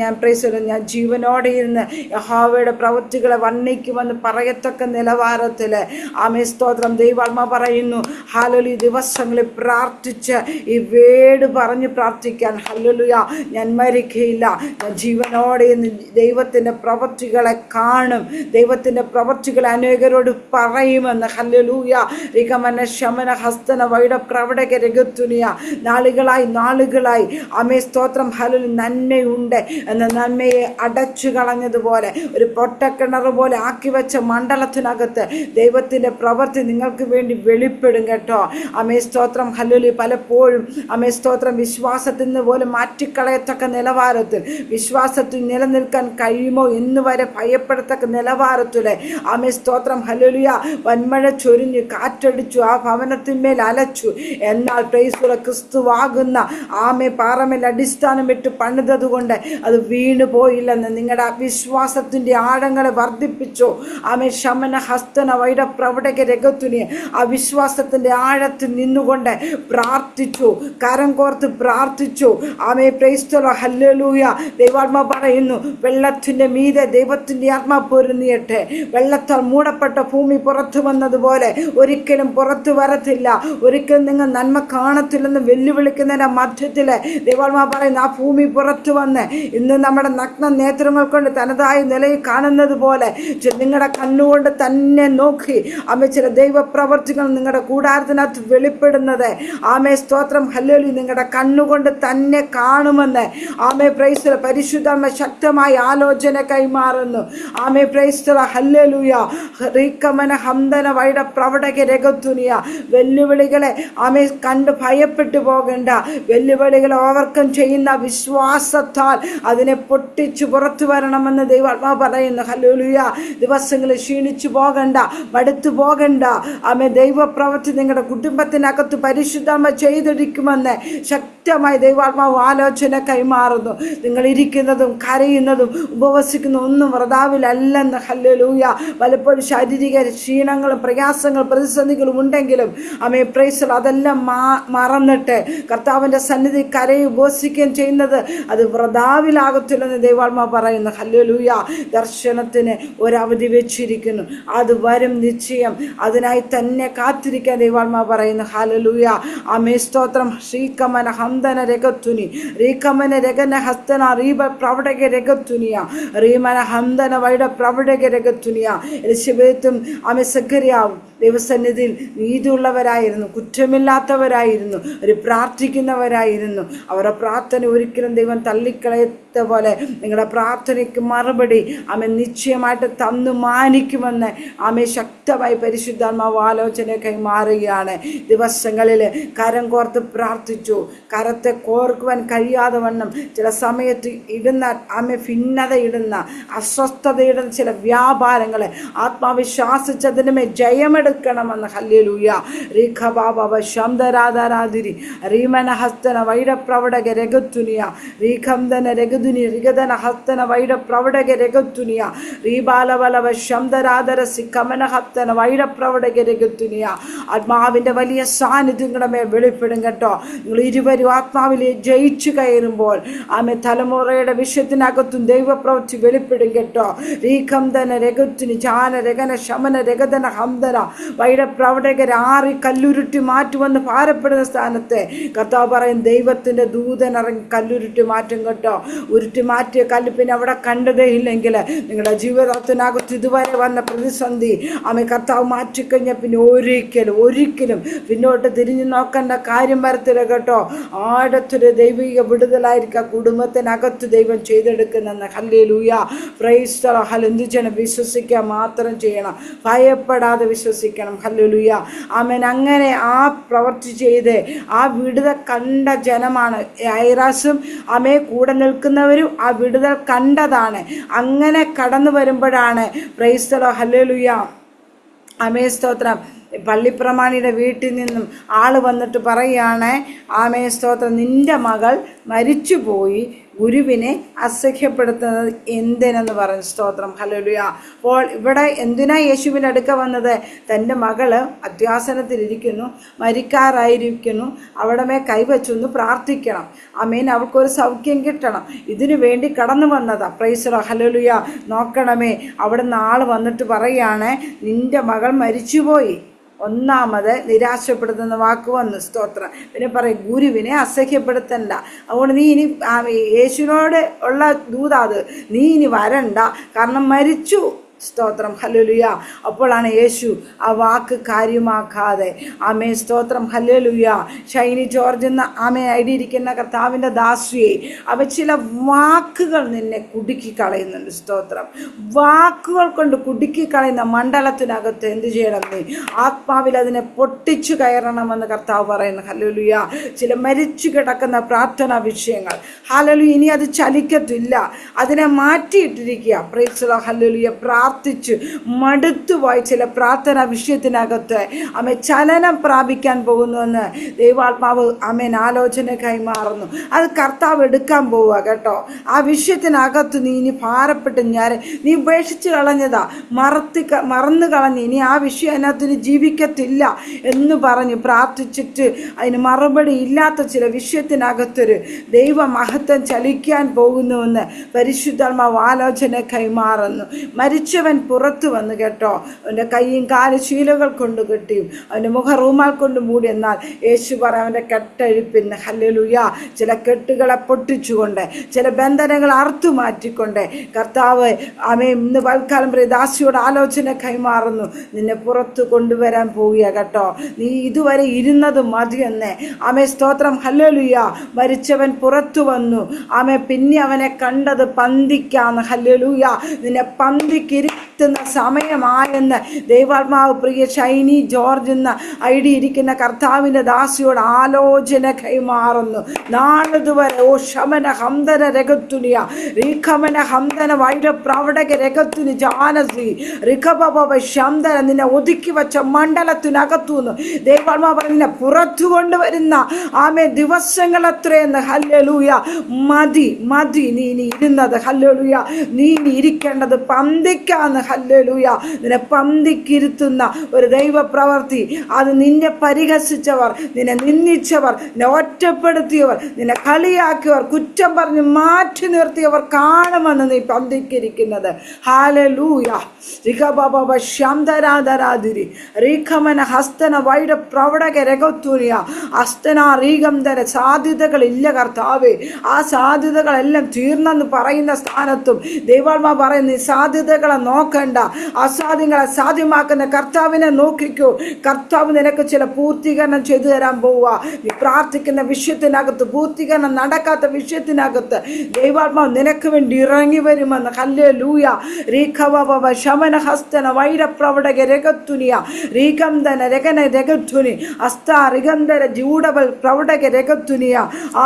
ഞാൻ പ്രൈസ് ഞാൻ ജീവനോടെ ഇരുന്ന് യഹോവയുടെ പ്രവൃത്തികളെ വർണ്ണിക്കുമെന്ന് പറയത്തക്ക നിലവാരത്തിൽ ആമേൻ സ്തോത്രം. ദൈവാത്മ പറയുന്നു, ഹല്ലേലൂയ. ദിവസങ്ങളിൽ പ്രാർത്ഥിച്ച് ഈ വേട് പറഞ്ഞ് പ്രാർത്ഥിക്കാൻ. ഹല്ലേലൂയ. ഞാൻ മരിക്കയില്ല, ഞാൻ ജീവനോടെ ഇന്ന് ദൈവത്തിൻ്റെ പ്രവൃത്തികളെ കാണും, ദൈവത്തിൻ്റെ പ്രവൃത്തികളെ അനേകരോട് പറയുമെന്ന്. ഹല്ലേലൂയ. റികമന ശമന ഹസ്തന വൈഡ പ്രവടക രഗത്തുനിയ. നാളുകളായി ആമേ സ്തോത്രം. ഹല്ലേലൂയ. നന്മയുണ്ട് എന്ന നന്മയെ അടച്ചു കളഞ്ഞതുപോലെ ഒരു പൊട്ടക്കിണർ പോലെ ആക്കി വെച്ച മണ്ഡലത്തിനകത്ത് ദൈവത്തിൻ്റെ പ്രവൃത്തി നിങ്ങൾക്ക് വേണ്ടി വെളിപ്പെടും കേട്ടോ. ആമേ സ്തോത്രം. ഹല്ലേലൂയ. പലപ്പോഴും ആമേ സ്തോത്രം വിശ്വാസത്തിൽ നിന്ന് പോലും മാറ്റിക്കളയത്തക്ക നിലവാരത്തിൽ, വിശ്വാസത്തിൽ നിലനിൽക്കാൻ കഴിയുമോ എന്ന് വരെ ഭയപ്പെടത്തക്ക നിലവാരത്തിലെ ആമേ സ്തോത്രം. ഹല്ലേലൂയ. വന്മഴ ചൊരിഞ്ഞ് കാറ്റടിച്ചു, ആ ഭവനത്തിന്മേൽ അലച്ചു. എന്നാൽ പ്രൈസുള്ള ക്രിസ്തുവാകുന്ന ആമേ പാറമേൽ അടിസ്ഥാനമിട്ട് പണിതത് കൊണ്ട് അത് വീണു പോയില്ലെന്ന് നിങ്ങളുടെ വിശ്വാസത്തിൻ്റെ ആഴങ്ങളെ വർദ്ധിപ്പിച്ചു. ആമേ ശമന ഹസ്തന വൈഡ പ്രവടക രഗത്തുനി. ആ വിശ്വാസത്തിൻ്റെ ആഴത്തിൽ നിന്നുകൊണ്ട് പ്രാർത്ഥിച്ചു, കരം കോർത്ത് പ്രാർത്ഥിച്ചു. ആമേ പ്രൈസ്തോല. ഹല്ലേലൂയ. ദൈവാത്മാ പറയുന്നു, വെള്ളത്തിൻ്റെ മീതെ ദൈവത്തിൻ്റെ ആത്മാ പൊരുന്നിയട്ടെ. വെള്ളത്താൽ മൂടപ്പെട്ട ഭൂമി പുറത്തു വന്നതുപോലെ ഒരിക്കലും പുറത്തു വരത്തില്ല, ഒരിക്കലും നിങ്ങൾ നന്മ കാണത്തില്ലെന്ന് വെല്ലുവിളിക്കുന്നതിൻ്റെ മധ്യത്തിൽ ദൈവാത്മാ പറയുന്നു, ആ ഭൂമി പുറത്തു വന്ന് ഇന്ന് നമ്മുടെ നഗ്ന നേത്രങ്ങൾ കൊണ്ട് തനതായ നിലയിൽ കാണുന്നത് പോലെ നിങ്ങളുടെ കണ്ണുകൊണ്ട് തന്നെ നോക്കി ആമേ ചില ദൈവപ്രവർത്തികൾ നിങ്ങളുടെ കൂടാരത്തിനകത്ത് വെളിപ്പെടുന്നത് ആമേ സ്തോത്രം. ഹല്ലേലൂയ. നിങ്ങളുടെ കണ്ണുകൊണ്ട് തന്നെ കാണുമെന്ന് ആമേ പ്രൈസ്. പരിശുദ്ധാത്മ ശക്തമായ ആലോചന കൈമാറുന്നു. ആമേ പ്രൈസ്. ഹല്ലേലൂയ. റീക്കമന ഹംദന വൈഡ പ്രവടക രഗത്തുനിയ. വെല്ലുവിളികളെ ആമേ കണ്ട് ഭയപ്പെട്ടു പോകേണ്ട. വെല്ലുവിളികളെ ഓവർകം ചെയ്യുന്ന വിശ്വാസത്താൽ അതിനെ പൊട്ടിച്ചു പുറത്തു വരണമെന്ന് ദൈവാത്മാവ് പറയുന്നു. ഹല്ലേലൂയ. ദിവസങ്ങളിൽ ക്ഷീണിച്ചു പോകണ്ട, മടുത്തു പോകണ്ട. ആമേ ദൈവപ്രവൃത്തി നിങ്ങളുടെ കുടുംബത്തിനകത്ത് പരിശുദ്ധാത്മ ചെയ്തെടുക്കുമെന്ന് ശക്തമായി ദൈവാത്മാവ് ആലോചന കൈമാറുന്നു. നിങ്ങൾ ഇരിക്കുന്നതും കരയുന്നതും ഉപവസിക്കുന്ന ഒന്നും വൃഥാവിലല്ലെന്ന്. ഹല്ലേലൂയ. പലപ്പോഴും ശാരീരിക ക്ഷീണങ്ങളും പ്രയാസങ്ങളും പ്രതിസന്ധികളും ഉണ്ടെങ്കിലും ആമേ പ്രൈസ് അതെല്ലാം മറന്നിട്ട് കർത്താവിൻ്റെ സന്നിധി കരയും ഉപവസിക്കുകയും ചെയ്യുന്നത് അത് വൃഥാവിലാകത്തില്ലെന്ന് ദൈവാത്മാവ് പറയുന്നു. ഹല്ലേലൂയ. ദർശനത്തിന് ഒരവധി വെച്ചിരിക്കുന്നു, അത് വരും നിശ്ചയം. അതിനായി തന്നെ കാത്തിരിക്കാൻ ദൈവാത്മാവ് പറയുന്നു. ഹല്ലേലൂയ. ആമേ സ്തോത്രം. ശ്രീകമന ഹംദന രഗത്തുനി. റീകമന രഗന ഹസ്തന റീബ പ്രവടക രഗത്തുനിയ. റീമന ഹംദന വൈഡ പ്രവടക രഗത്തുനിയ. എലിശബേത്തും ആമേ സഖറിയാവും ദൈവസന്നിധിയിൽ നീതിയുള്ളവരായിരുന്നു, കുറ്റമില്ലാത്തവരായിരുന്നു, ഒരു പ്രാർത്ഥിക്കുന്നവരായിരുന്നു. അവരുടെ പ്രാർത്ഥന ഒരിക്കലും ദൈവം തള്ളിക്കളയത്ത പോലെ നിങ്ങളുടെ പ്രാർത്ഥനയ്ക്ക് മറുപടി ആമേ നിശ്ചയമായിട്ട് തന്നു മാനിക്കുമെന്ന് ആമേ ശക്തമായി പരിശുദ്ധാത്മാവ് ആലോചന കൈമാറുകയാണ്. ദിവസങ്ങളിൽ കരം കോർത്ത് പ്രാർത്ഥിച്ചു. കരത്തെ കോർക്കുവാൻ കഴിയാതെ വണ്ണം ചില സമയത്ത് ഇടുന്ന ആമേ ഭിന്നത ഇടുന്ന അസ്വസ്ഥതയിടുന്ന ചില വ്യാപാരങ്ങളെ ആത്മാവിശ്വാസിച്ചതിനുമേ ജയമെടുക്കണമെന്ന്. ഹല്ലേലൂയ. റീഖബാബ ശംദരാധാരാതിരി റീമന ഹസ്തന വൈഡ പ്രവടക രഗത്തുനിയ. റീഖംദന രഗതുനി റിഗദന ഹസ്തന വൈഡ പ്രവടക രഗത്തുനിയ. റീബാലവലവ ശംദരാധര സിഖമന ഹസ്തന വൈഡ പ്രവടക രഗത്തുനിയ. ആത്മാവിൻ്റെ വലിയ സാന്നിധ്യങ്ങളുടെ മേൽ വെളിപ്പെടും കേട്ടോ. നിങ്ങൾ ഇരുവരും ആത്മാവിലെ ജയിച്ചു കയറുമ്പോൾ ആമേ തലമുറയുടെ വിഷയത്തിനകത്തും ദൈവപ്രവൃത്തി വെളിപ്പെടും കേട്ടോ. റീഖംദന രഗത്തുനി ചാന രഗന ശമന രഗദന ഹംദന വൈഡ പ്രവടകർ ആറി കല്ലുരുട്ടി മാറ്റുമെന്ന് ഭാരപ്പെടുന്ന സ്ഥാനത്ത് കർത്താവ് പറയും ദൈവത്തിൻ്റെ ദൂതൻ ഇറങ്ങി കല്ലുരുട്ടി മാറ്റും കേട്ടോ. ഉരുട്ടി മാറ്റിയ കല്ല് പിന്നെ അവിടെ കണ്ടതേ ഇല്ലെങ്കിൽ നിങ്ങളുടെ ജീവിതത്തിനകത്ത് ഇതുവരെ വന്ന പ്രതിസന്ധി ആമേ കർത്താവ് മാറ്റിക്കഴിഞ്ഞാൽ പിന്നെ ഒരിക്കലും പിന്നോട്ട് തിരിഞ്ഞു നോക്കേണ്ട കാര്യം വരത്തില്ല കേട്ടോ. ആഴത്തൊരു ദൈവിക വിടുതലായിരിക്കും കുടുംബത്തിനകത്ത് ദൈവം ചെയ്തെടുക്കുന്നെന്ന്. ഹല്ലേലൂയ. Praise the Lord. എന്ത് ചെയ്യണം? വിശ്വസിക്കുക മാത്രം ചെയ്യണം, ഭയപ്പെടാതെ വിശ്വസിക്കണം. ഹല്ലേലൂയ. ആമേൻ. അങ്ങനെ ആ പ്രവൃത്തി ചെയ്ത് ആ വിടുതൽ കണ്ട ജനമാണ് ഐറാസും ആമേ കൂടെ നിൽക്കുന്നവർ എല്ലാവരും ആ വിടുതൽ കണ്ടതാണ്. അങ്ങനെ കടന്നു വരുമ്പോഴാണ് പ്രൈസ് ദി ലോർഡ്, ഹല്ലേലൂയ, ആമേൻ, സ്തോത്രം, പള്ളിപ്രമാണിയുടെ വീട്ടിൽ നിന്നും ആള് വന്നിട്ട് പറയുകയാണ്, ആമേൻ, സ്തോത്രം, നിന്റെ മകൾ മരിച്ചുപോയി, ഗുരുവിനെ അസഹ്യപ്പെടുത്തുന്നത് എന്തിനെന്ന് പറഞ്ഞു. സ്തോത്രം, ഹല്ലേലൂയ. അപ്പോൾ ഇവിടെ എന്തിനാ യേശുവിൻ്റെ അടുക്ക വന്നത്? തൻ്റെ മകള് അത്യാസനത്തിലിരിക്കുന്നു, മരിക്കാറായിരിക്കുന്നു, അവിടെ കൈവച്ചൊന്ന് പ്രാർത്ഥിക്കണം, ആമേൻ, അവൾക്കൊരു സൗഖ്യം കിട്ടണം, ഇതിനു വേണ്ടി കടന്നു വന്നതാ. പ്രൈസ് ദി ലോർഡ്, ഹല്ലേലൂയ. നോക്കണമേ, അവിടെ നിന്ന് ആള് വന്നിട്ട് പറയാണ്, നിന്റെ മകൾ മരിച്ചുപോയി. ഒന്നാമത് നിരാശപ്പെടുത്തുന്ന വാക്ക് വന്നു. സ്തോത്രം. പിന്നെ പറയും, ഗുരുവിനെ അസഹ്യപ്പെടുത്തണ്ട. അതുകൊണ്ട് നീ ഇനി യേശുവിനോട് ഉള്ള ദൂതാത്, നീ ഇനി വരണ്ട, കാരണം മരിച്ചു. സ്തോത്രം, ഹല്ലേലൂയ. അപ്പോഴാണ് യേശു ആ വാക്ക് കാര്യമാക്കാതെ, ആമേ, സ്തോത്രം, ഹല്ലേലൂയ, ഷൈനി ജോർജ് എന്ന ആമേ ഐഡിയിരിക്കുന്ന കർത്താവിൻ്റെ ദാസിയെ അവ ചില വാക്കുകൾ നിന്നെ കുടുക്കി കളയുന്നുണ്ട്. സ്തോത്രം. വാക്കുകൾ കൊണ്ട് കുടുക്കി കളയുന്ന മണ്ഡലത്തിനകത്ത് എന്ത് ചെയ്യണം? നീ ആത്മാവിൽ അതിനെ പൊട്ടിച്ചു കയറണമെന്ന് കർത്താവ് പറയുന്നു. ഹല്ലേലൂയ. ചില മരിച്ചു കിടക്കുന്ന പ്രാർത്ഥനാ വിഷയങ്ങൾ, ഹല്ലേലൂയ, ഇനി അത് ചലിക്കത്തില്ല, അതിനെ മാറ്റിയിട്ടിരിക്കുക. പ്രൈസ് ദി ലോർഡ്, ഹല്ലേലൂയ. പ്രാർത്ഥിച്ച് മടുത്തുപോയി ചില പ്രാർത്ഥന വിഷയത്തിനകത്ത് അമ്മ ചലനം പ്രാപിക്കാൻ പോകുന്നുവെന്ന് ദൈവാത്മാവ് അമ്മേൻ ആലോചന കൈമാറുന്നു. അത് കർത്താവ് എടുക്കാൻ പോവുക കേട്ടോ. ആ വിഷയത്തിനകത്ത് നീ ഇനി ഭാരപ്പെട്ട് നീ ഉപേക്ഷിച്ച് കളഞ്ഞതാ, മറന്നു കളഞ്ഞ് ഇനി ആ വിഷയം അതിനകത്ത് ജീവിക്കത്തില്ല എന്ന് പറഞ്ഞ് പ്രാർത്ഥിച്ചിട്ട് അതിന് മറുപടി ഇല്ലാത്ത ചില വിഷയത്തിനകത്തൊരു ദൈവമഹത്വം ചലിക്കാൻ പോകുന്നുവെന്ന് പരിശുദ്ധാത്മാവ് ആലോചന കൈമാറുന്നു. മരിച്ചവൻ പുറത്തു വന്ന് കേട്ടോ, അവൻ്റെ കൈയും കാല് ശീലകൾ കൊണ്ട് കെട്ടിയും അവൻ്റെ മുഖ റൂമാൽ കൊണ്ട് മൂടി. എന്നാൽ യേശു പറ അവൻ്റെ കെട്ടഴിപ്പിന്, ഹല്ലേലൂയ, ചില കെട്ടുകളെ പൊട്ടിച്ചുകൊണ്ട്, ചില ബന്ധനങ്ങൾ അറുത്തു മാറ്റിക്കൊണ്ട് കർത്താവ് ആമേ ഇന്ന് വൽക്കാലം ദാസിയോട് ആലോചന കൈമാറുന്നു. നിന്നെ പുറത്തു കൊണ്ടുവരാൻ പോവുക കേട്ടോ. നീ ഇതുവരെ ഇരുന്നത് മതിയെന്ന്. ആമേ, സ്തോത്രം, ഹല്ലേലൂയ. മരിച്ചവൻ പുറത്തു വന്നു. ആമേ, പിന്നെ അവനെ കണ്ടത് പന്തിക്കാന്ന്. ഹല്ലേലൂയ. നിന്നെ പന്തിക്കിരുത്തുന്ന സമയമായെന്ന് ദൈവാത്മാവ് പ്രിയ ഷൈനി ജോർജ് എന്ന ഐഡി ഇരിക്കുന്ന കർത്താവിൻ്റെ ദാസിയോട് ആലോചന കൈമാറുന്നു. നാളിതുവരെ ഓ ശമന ഹംദന രഗത്തുനിയ റിഖമന ഹംദന വൈര പ്രവടക രഗത്തുനി ജാനസി റിഖബബ ശംദന നിന്നെ ഒതുക്കി വച്ച മണ്ഡലത്തിനകത്തുനിന്ന് ദൈവാത്മാവ് പറഞ്ഞ പുറത്തു കൊണ്ടുവരുന്ന ആമേ ദിവസങ്ങൾ എത്രയെന്ന്. ഹല്ലേലൂയ. മതി മതി നീ ഇനി ഇരുന്നത്. ഹല്ലേലൂയ. നീ ഇനി ഇരിക്കേണ്ടത് പന്തിക്കാന്ന്. ഹല്ലേലൂയ. നിന്നെ പന്തിക്കിരുത്തുന്ന ഒരു ദൈവപ്രവർത്തി, അത് നിന്നെ പരിഹസിച്ചവർ, നിന്നെ നിന്ദിച്ചവർ, നിന്നെ ഒറ്റപ്പെടുത്തിയവർ, നിന്നെ കളിയാക്കിയവർ, കുറ്റം പറഞ്ഞ് മാറ്റി നിർത്തിയവർ കാണുമെന്ന് നീ പന്തിക്കിരിക്കുന്നത്. ഹല്ലേലൂയ. റിഖബബ ശംദരാദരാദിരി റീഖമന ഹസ്തന വൈഡ പ്രവടക രഗത്തുനിയ ഹസ്തന റീഗംധന സാധ്യതകളില്ല കർത്താവേ. ആ സാധ്യതകളെല്ലാം തീർന്നെന്ന് പറയുന്ന സ്ഥാനത്തും ദൈവാത്മാ പറയുന്ന ഈ സാധ്യതകളെ നോക്കണ്ട, അസാധ്യങ്ങളെ സാധ്യമാക്കുന്ന കർത്താവിനെ നോക്കിക്കോ. കർത്താവ് നിനക്ക് ചില പൂർത്തീകരണം ചെയ്തു തരാൻ പോവുക. നീ പ്രാർത്ഥിക്കുന്ന വിഷയത്തിനകത്ത്, പൂർത്തീകരണം നടക്കാത്ത വിഷയത്തിനകത്ത് ദൈവാത്മാവ് നിനക്ക് വേണ്ടി ഇറങ്ങി വരുമെന്ന്. ഹല്ലേലൂയ. റീഖവബ ശമന ഹസ്തന വൈരപ്രവടക രഗത്തുനിയ റീഗംധന രഗന രഗത്തുനി അസ്താ റിഗന്ധര ജൂഡബൽ പ്രവടക രഗത്തുനിയ.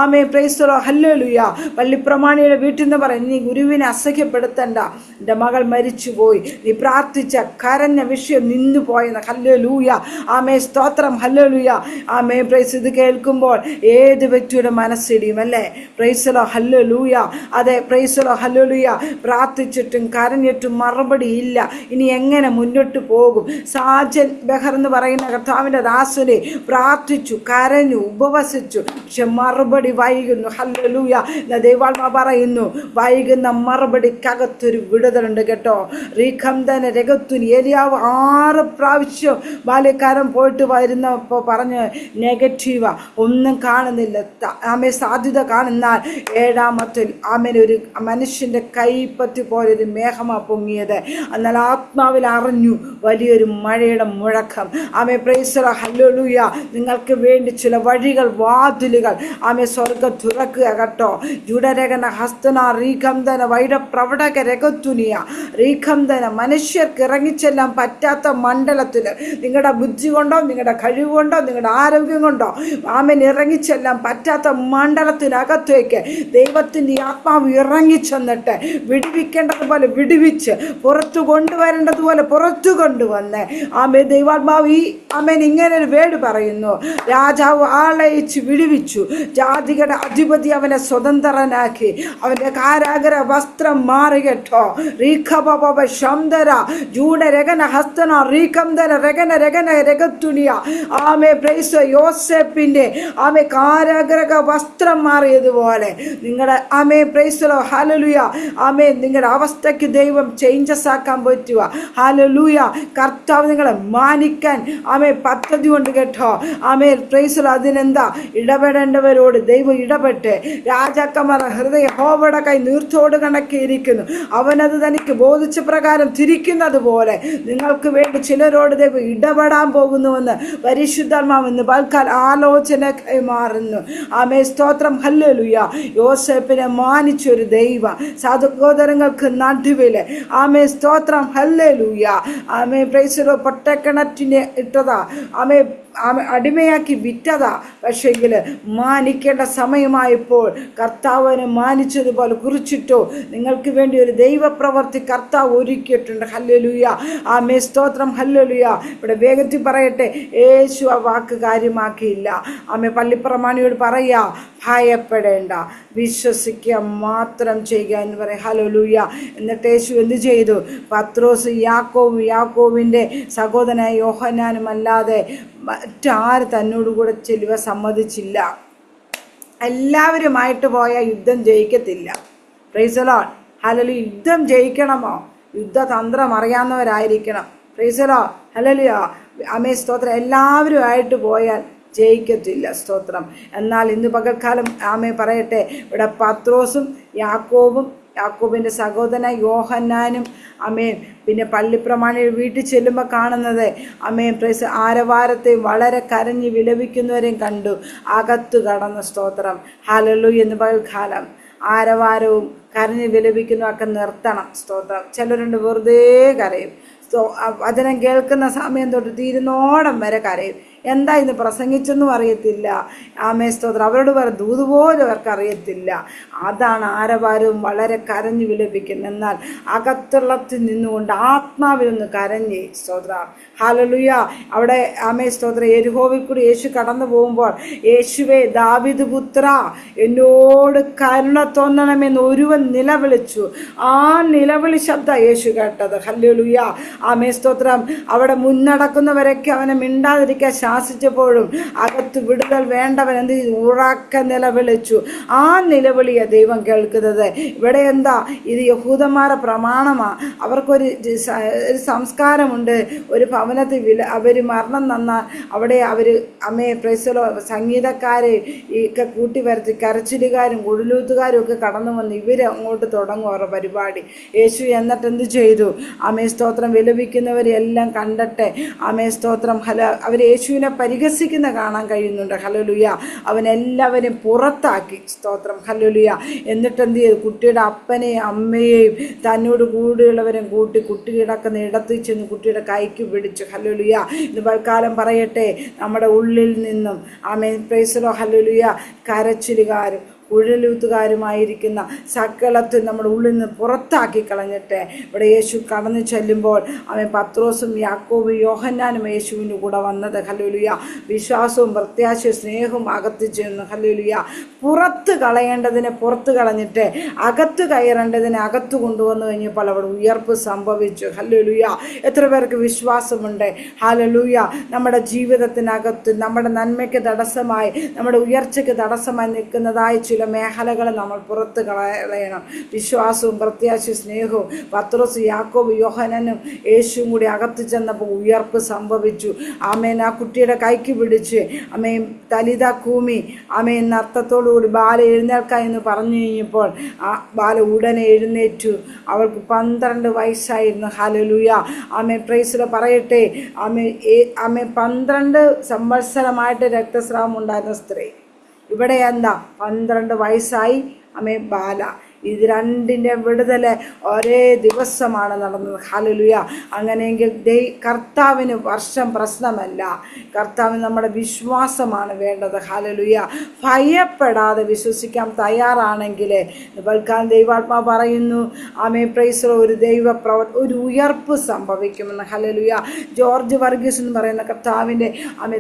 ആമേ, പ്രൈസ് ദി ലോർഡ്, ഹല്ലേലൂയ. പള്ളിപ്രമാണിയുടെ വീട്ടിൽ നിന്ന് പറയും, നീ ഗുരുവിനെ അസഹ്യപ്പെടുത്തണ്ട, എൻ്റെ മകൾ മരിച്ചുപോയി. നീ പ്രാർത്ഥിച്ച കരഞ്ഞ വിഷയം നിന്നു പോയെന്ന്. ഹല്ലേലൂയ. ആമേ, സ്തോത്രം, ഹല്ലേലൂയ. ആമേ, പ്രൈസ്. ഇത് കേൾക്കുമ്പോൾ ഏത് വ്യക്തിയുടെ മനസ്സിടിയും അല്ലേ? Price the lord, hallelujah. അതെ, പ്രൈസ് ദി ലോർഡ്, ഹല്ലേലൂയ. പ്രാർത്ഥിച്ചിട്ടും കരഞ്ഞിട്ടും മറുപടി ഇല്ല. ഇനി എങ്ങനെ മുന്നോട്ട് പോകും? സാജൻ ബെഹർ എന്ന് പറയുന്ന കർത്താവിൻ്റെ ദാസനെ പ്രാർത്ഥിച്ചു, കരഞ്ഞു, ഉപവസിച്ചു, പക്ഷെ മറുപടി വൈകുന്നു. ഹല്ലേലൂയ. ദൈവാത്മാ പറയുന്നു, വൈകുന്ന മറുപടിക്കകത്തൊരു വിടുതലുണ്ട് കേട്ടോ. റീഖംദന രഗത്തുനി ഏലിയാവ് 6 പ്രാവശ്യം ബാല്യക്കാരൻ പോയിട്ട് വരുന്നപ്പോൾ പറഞ്ഞ് നെഗറ്റീവാ, ഒന്നും കാണുന്നില്ല. ആമേ, സാധ്യത കാണുന്നാൽ 7-ാമത്തിൽ ആമേൻ ഒരു മനുഷ്യൻ്റെ കൈപ്പത്തി പോലെ ഒരു മേഘമാ പൊങ്ങിയത്. എന്നാൽ ആത്മാവിൽ അറിഞ്ഞു വലിയൊരു മഴയുടെ മുഴക്കം. ആമേ, പ്രൈസ് ദി ലോർഡ്, ഹല്ലേലൂയ. നിങ്ങൾക്ക് വേണ്ടി ചില വഴികൾ, വാതിലുകൾ ആമേ സ്വർഗ്ഗം തുറക്കുക കേട്ടോ. ജുഡരകന ഹസ്തന റീഖംദന വൈഡ പ്രവടക രഗത്തുനിയ റീഖംദന പറയുന്നത്, മനുഷ്യർക്ക് ഇറങ്ങിച്ചെല്ലാൻ പറ്റാത്ത മണ്ഡലത്തിൽ നിങ്ങളുടെ ബുദ്ധി കൊണ്ടോ നിങ്ങളുടെ കഴിവ് കൊണ്ടോ നിങ്ങളുടെ ആരോഗ്യം കൊണ്ടോ ആമേൻ ഇറങ്ങിച്ചെല്ലാൻ പറ്റാത്ത മണ്ഡലത്തിനകത്തേക്ക് ദൈവത്തിൻ്റെ ആത്മാവ് ഇറങ്ങിച്ചെന്നിട്ട് വിടുവിക്കേണ്ടതുപോലെ വിടുവിച്ച് പുറത്തു കൊണ്ടുവരേണ്ടതുപോലെ പുറത്തു കൊണ്ടുവന്ന് ആമേൻ ദൈവാത്മാവ് ഈ ആമേൻ ഇങ്ങനെ ഒരു വേട് പറയുന്നു. രാജാവ് ആളയച്ച് വിടുവിച്ചു, ജാതികളുടെ അധിപതി അവനെ സ്വതന്ത്രനാക്കി, അവന്റെ കാരാഗര വസ്ത്രം മാറി കേട്ടോ. റീഖബബ ശംദര ജൂഡ രഗന ഹസ്തന റീകംദര രഗന രഗന രഗത്തുനിയ ആമേ പ്രൈസ് യോസേപ്പിന്റെ ആമേ കാരാഗ്രഹ വസ്ത്രം മാറിയതുപോലെ നിങ്ങളുടെ ആമേ പ്രൈസലോ ഹല്ലേലൂയ ആമേ നിങ്ങളുടെ അവസ്ഥയ്ക്ക് ദൈവം ചേഞ്ചസ് ആക്കാൻ പറ്റുക. ഹല്ലേലൂയ. കർത്താവ് നിങ്ങളെ മാനിക്കാൻ ആമേ പദ്ധതി കൊണ്ട് കേട്ടോ. ആമേ പ്രൈസലോ അതിനെന്താ ഇടപെടേണ്ടവരോട് ദൈവം ഇടപെട്ട് രാജാക്കന്മാർ ഹൃദയ ഹോവയുടെ കൈ നീർത്തോട് കണക്കിയിരിക്കുന്നു, അവനത് തനിക്ക് ബോധിച്ച പ്രകാരം തിരിക്കുന്നത് പോലെ നിങ്ങൾക്ക് വേണ്ടി ചിലരോട് ദൈവം ഇടപെടാൻ പോകുന്നുവെന്ന് പരിശുദ്ധാത്മാവെന്ന് പൽക്കാൽ ആലോചന കൈമാറുന്നു. ആമേ സ്തോത്രം. ഹല്ലേലൂയ. യോസേപ്പിനെ മാനിച്ചൊരു ദൈവ സഹോദരങ്ങൾക്ക് നടുവില് ആമേ സ്തോത്രം. ഹല്ലേലൂയ. ആമേ പ്രൈസലോ പൊട്ടക്കിണറ്റിനെ ഇട്ടതാ, ആമേ അടിമയാക്കി വിറ്റതാ. പക്ഷെങ്കിൽ മാനിക്കേണ്ട സമയമായപ്പോൾ കർത്താവിനെ മാനിച്ചതുപോലെ കുറിച്ചിട്ടോ നിങ്ങൾക്ക് വേണ്ടി ഒരു ദൈവപ്രവർത്തി കർത്താവ് ഒരുക്കിയിട്ടുണ്ട്. ഹല്ലേലൂയ. ആമേ സ്തോത്രം. ഹല്ലേലൂയ. ഇവിടെ വേഗത്തിൽ പറയട്ടെ, യേശു ആ വാക്ക് കാര്യമാക്കിയില്ല. ആമേ പള്ളിപ്രമാണിയോട് പറയാ, ഭയപ്പെടേണ്ട, വിശ്വസിക്കുക മാത്രം ചെയ്യുക എന്ന് പറയും. ഹല്ലേലൂയ. എന്നിട്ട് യേശു എന്ത് ചെയ്തു? പത്രോസ് യാക്കോവിൻ്റെ സഹോദരനായ യോഹന്നാനും അല്ലാതെ മറ്റാര് തന്നോടുകൂടെ ചെല്ലുക സമ്മതിച്ചില്ല. എല്ലാവരുമായിട്ട് പോയാൽ യുദ്ധം ജയിക്കത്തില്ല. Praise the lord. ഹല്ലേലൂയ. യുദ്ധം ജയിക്കണമോ? യുദ്ധതന്ത്രം അറിയാവുന്നവരായിരിക്കണം. Praise the lord. ഹല്ലേലൂയ. ആമേൻ സ്തോത്രം. എല്ലാവരുമായിട്ട് പോയാൽ ജയിക്കത്തില്ല. സ്തോത്രം. എന്നാൽ ഇന്ന് പകൽക്കാലം ആമേ പറയട്ടെ, ഇവിടെ പത്രോസും യാക്കോബിൻ്റെ സഹോദരൻ യോഹന്നാനും അമേൻ പിന്നെ പള്ളിപ്രമാണി വീട്ടിൽ ചെല്ലുമ്പോൾ കാണുന്നത് അമേൻ പ്രൈസ് ആരവാരത്തെ വളരെ കരഞ്ഞ് വിലപിക്കുന്നവരെയും കണ്ടു. അകത്ത് കടന്ന സ്തോത്രം. ഹല്ലേലൂയ. എന്ന് പകൽക്കാലം ആരവാരവും കരഞ്ഞ് വിലപിക്കുന്നതൊക്കെ നിർത്തണം. സ്തോത്രം. ചിലരുണ്ട് വെറുതെ കരയും. വചനം കേൾക്കുന്ന സമയം തൊട്ട് തീരുന്നോടം വരെ കരയും. എന്താ ഇന്ന് പ്രസംഗിച്ചെന്നും അറിയത്തില്ല. ആമേ സ്തോത്രം. അവരോട് പറ ദൂത് പോലും അവർക്ക് അറിയത്തില്ല. അതാണ് ആരവാരവും വളരെ കരഞ്ഞു വിലപിക്കുന്നത്. എന്നാൽ അകത്തുള്ളത്തിൽ നിന്നുകൊണ്ട് ആത്മാവിലൊന്ന് കരഞ്ഞ് സ്തോത്രം. ഹല്ലേലൂയ. അവിടെ ആമേ സ്തോത്രം. യെരിഹോവിൽ കൂടി യേശു കടന്നു പോകുമ്പോൾ, യേശുവേ ദാവീദ് പുത്ര എന്നോട് കരുണ തോന്നണമെന്ന് ഒരുവൻ നിലവിളിച്ചു. ആ നിലവിളി ശബ്ദം യേശു കേട്ടത്. ഹല്ലേലൂയ. ആമേ സ്തോത്രം. അവിടെ മുന്നടക്കുന്നവരൊക്കെ അവനെ മിണ്ടാതിരിക്കാൻ ശാസിച്ചപ്പോഴും അകത്ത് വിടുതൽ വേണ്ടവൻ എന്ത് ചെയ്തു? ഉറക്ക നിലവിളിച്ചു. ആ നിലവിളിയെ ദൈവം കേൾക്കുന്നത്. ഇവിടെ എന്താ? ഇത് യഹൂദന്മാരുടെ പ്രമാണമാണ്. അവർക്കൊരു സംസ്കാരമുണ്ട്. ഒരു ഭവനത്തിൽ അവർ മരണം നന്നാൽ അവിടെ അവർ അമ്മേ പ്രൈസലോ സംഗീതക്കാരെ ഒക്കെ കൂട്ടി വരുത്തി കരച്ചിലുകാരും കുഴലൂത്തുകാരും ഒക്കെ കടന്നു വന്ന് ഇവർ അങ്ങോട്ട് തുടങ്ങും അവരുടെ പരിപാടി. യേശു എന്നിട്ട് എന്ത് ചെയ്തു? അമേ സ്തോത്രം. വിലപിക്കുന്നവരെല്ലാം കണ്ടട്ടെ അമേ സ്തോത്രം. അവർ യേശുവിനെ പരിഹസിക്കുന്ന കാണാൻ കഴിയുന്നുണ്ട്. ഹല്ലേലൂയ. അവനെല്ലാവരെയും പുറത്താക്കി. സ്തോത്രം. ഹല്ലേലൂയ. എന്നിട്ട് എന്ത് ചെയ്തു? കുട്ടിയുടെ അപ്പനെയും അമ്മയെയും തന്നോട് കൂടെയുള്ളവരെയും കൂട്ടി കുട്ടി കിടക്കുന്ന ഇടത്തിൽ ചെന്ന് കുട്ടിയുടെ കൈക്ക് പിടിച്ചു. ഹല്ലേലൂയ. ഇന്ന് പൽക്കാലം പറയട്ടെ, നമ്മുടെ ഉള്ളിൽ നിന്നും ആമേൻ പ്രൈസ് ദി ലോർഡ്. ഹല്ലേലൂയ. കരച്ചിലുകാരും കുഴലൂത്തുകാരുമായിരിക്കുന്ന സകലത്തിൽ നമ്മുടെ ഉള്ളിൽ നിന്ന് പുറത്താക്കി കളഞ്ഞിട്ട് ഇവിടെ യേശു കടന്നു ചെല്ലുമ്പോൾ അവൻ പത്രോസും യാക്കോബും യോഹന്നാനും യേശുവിൻ്റെ കൂടെ വന്നത്. ഹല്ലേലൂയ. വിശ്വാസവും പ്രത്യാശയും സ്നേഹവും അകത്ത് ചെന്നു. ഹല്ലേലൂയ. പുറത്ത് കളയേണ്ടതിനെ പുറത്ത് കളഞ്ഞിട്ട് അകത്ത് കയറേണ്ടതിനെ അകത്ത് കൊണ്ടുവന്നു കഴിഞ്ഞപ്പോൾ അവിടെ ഉയർപ്പ് സംഭവിച്ചു. ഹല്ലേലൂയ. എത്ര പേർക്ക് വിശ്വാസമുണ്ട്? ഹല്ലേലൂയ. നമ്മുടെ ജീവിതത്തിനകത്ത് നമ്മുടെ നന്മയ്ക്ക് തടസ്സമായി നമ്മുടെ ഉയർച്ചയ്ക്ക് തടസ്സമായി നിൽക്കുന്നതായ ചില മേഖലകൾ നമ്മൾ പുറത്ത് കളയണം. വിശ്വാസവും പ്രത്യാശയും സ്നേഹവും പത്രോസ് യാക്കോബ് യോഹന്നാനും യേശുവും കൂടി അകത്ത് ചെന്നപ്പോൾ ഉയർപ്പ് സംഭവിച്ചു. ആമേൻ. ആ കുട്ടിയുടെ കൈക്ക് പിടിച്ച് അമേൻ തലിത കൂമി അമേൻ നർത്തത്തോടുകൂടി ബാല എഴുന്നേൽക്കാം എന്ന് പറഞ്ഞു കഴിഞ്ഞപ്പോൾ ആ ബാല ഉടനെ എഴുന്നേറ്റു. അവൾക്ക് 12 വയസ്സായിരുന്നു. ഹല്ലേലൂയ. ആമേൻ പ്രൈസ് പറയട്ടെ. ആമേൻ 12 സംവത്സരമായിട്ട് രക്തസ്രാവം ഉണ്ടായിരുന്ന സ്ത്രീ ഇവിടെ എന്താ 12 വയസ്സായി അമേ ബാല. ഇത് രണ്ടിൻ്റെ വിടുതൽ ഒരേ ദിവസമാണ് നടന്നത്. ഹല്ലേലൂയ. അങ്ങനെയെങ്കിൽ കർത്താവിന് വർഷം പ്രശ്നമല്ല, കർത്താവിന് നമ്മുടെ വിശ്വാസമാണ് വേണ്ടത്. ഹല്ലേലൂയ. ഭയപ്പെടാതെ വിശ്വസിക്കാൻ തയ്യാറാണെങ്കിൽ ദൈവാത്മാ പറയുന്നു, ആമേ പ്രൈസ് ഒരു ഒരു ഉയർപ്പ് സംഭവിക്കുമെന്ന്. ഹല്ലേലൂയ. ജോർജ് വർഗീസ് എന്ന് പറയുന്ന കർത്താവിൻ്റെ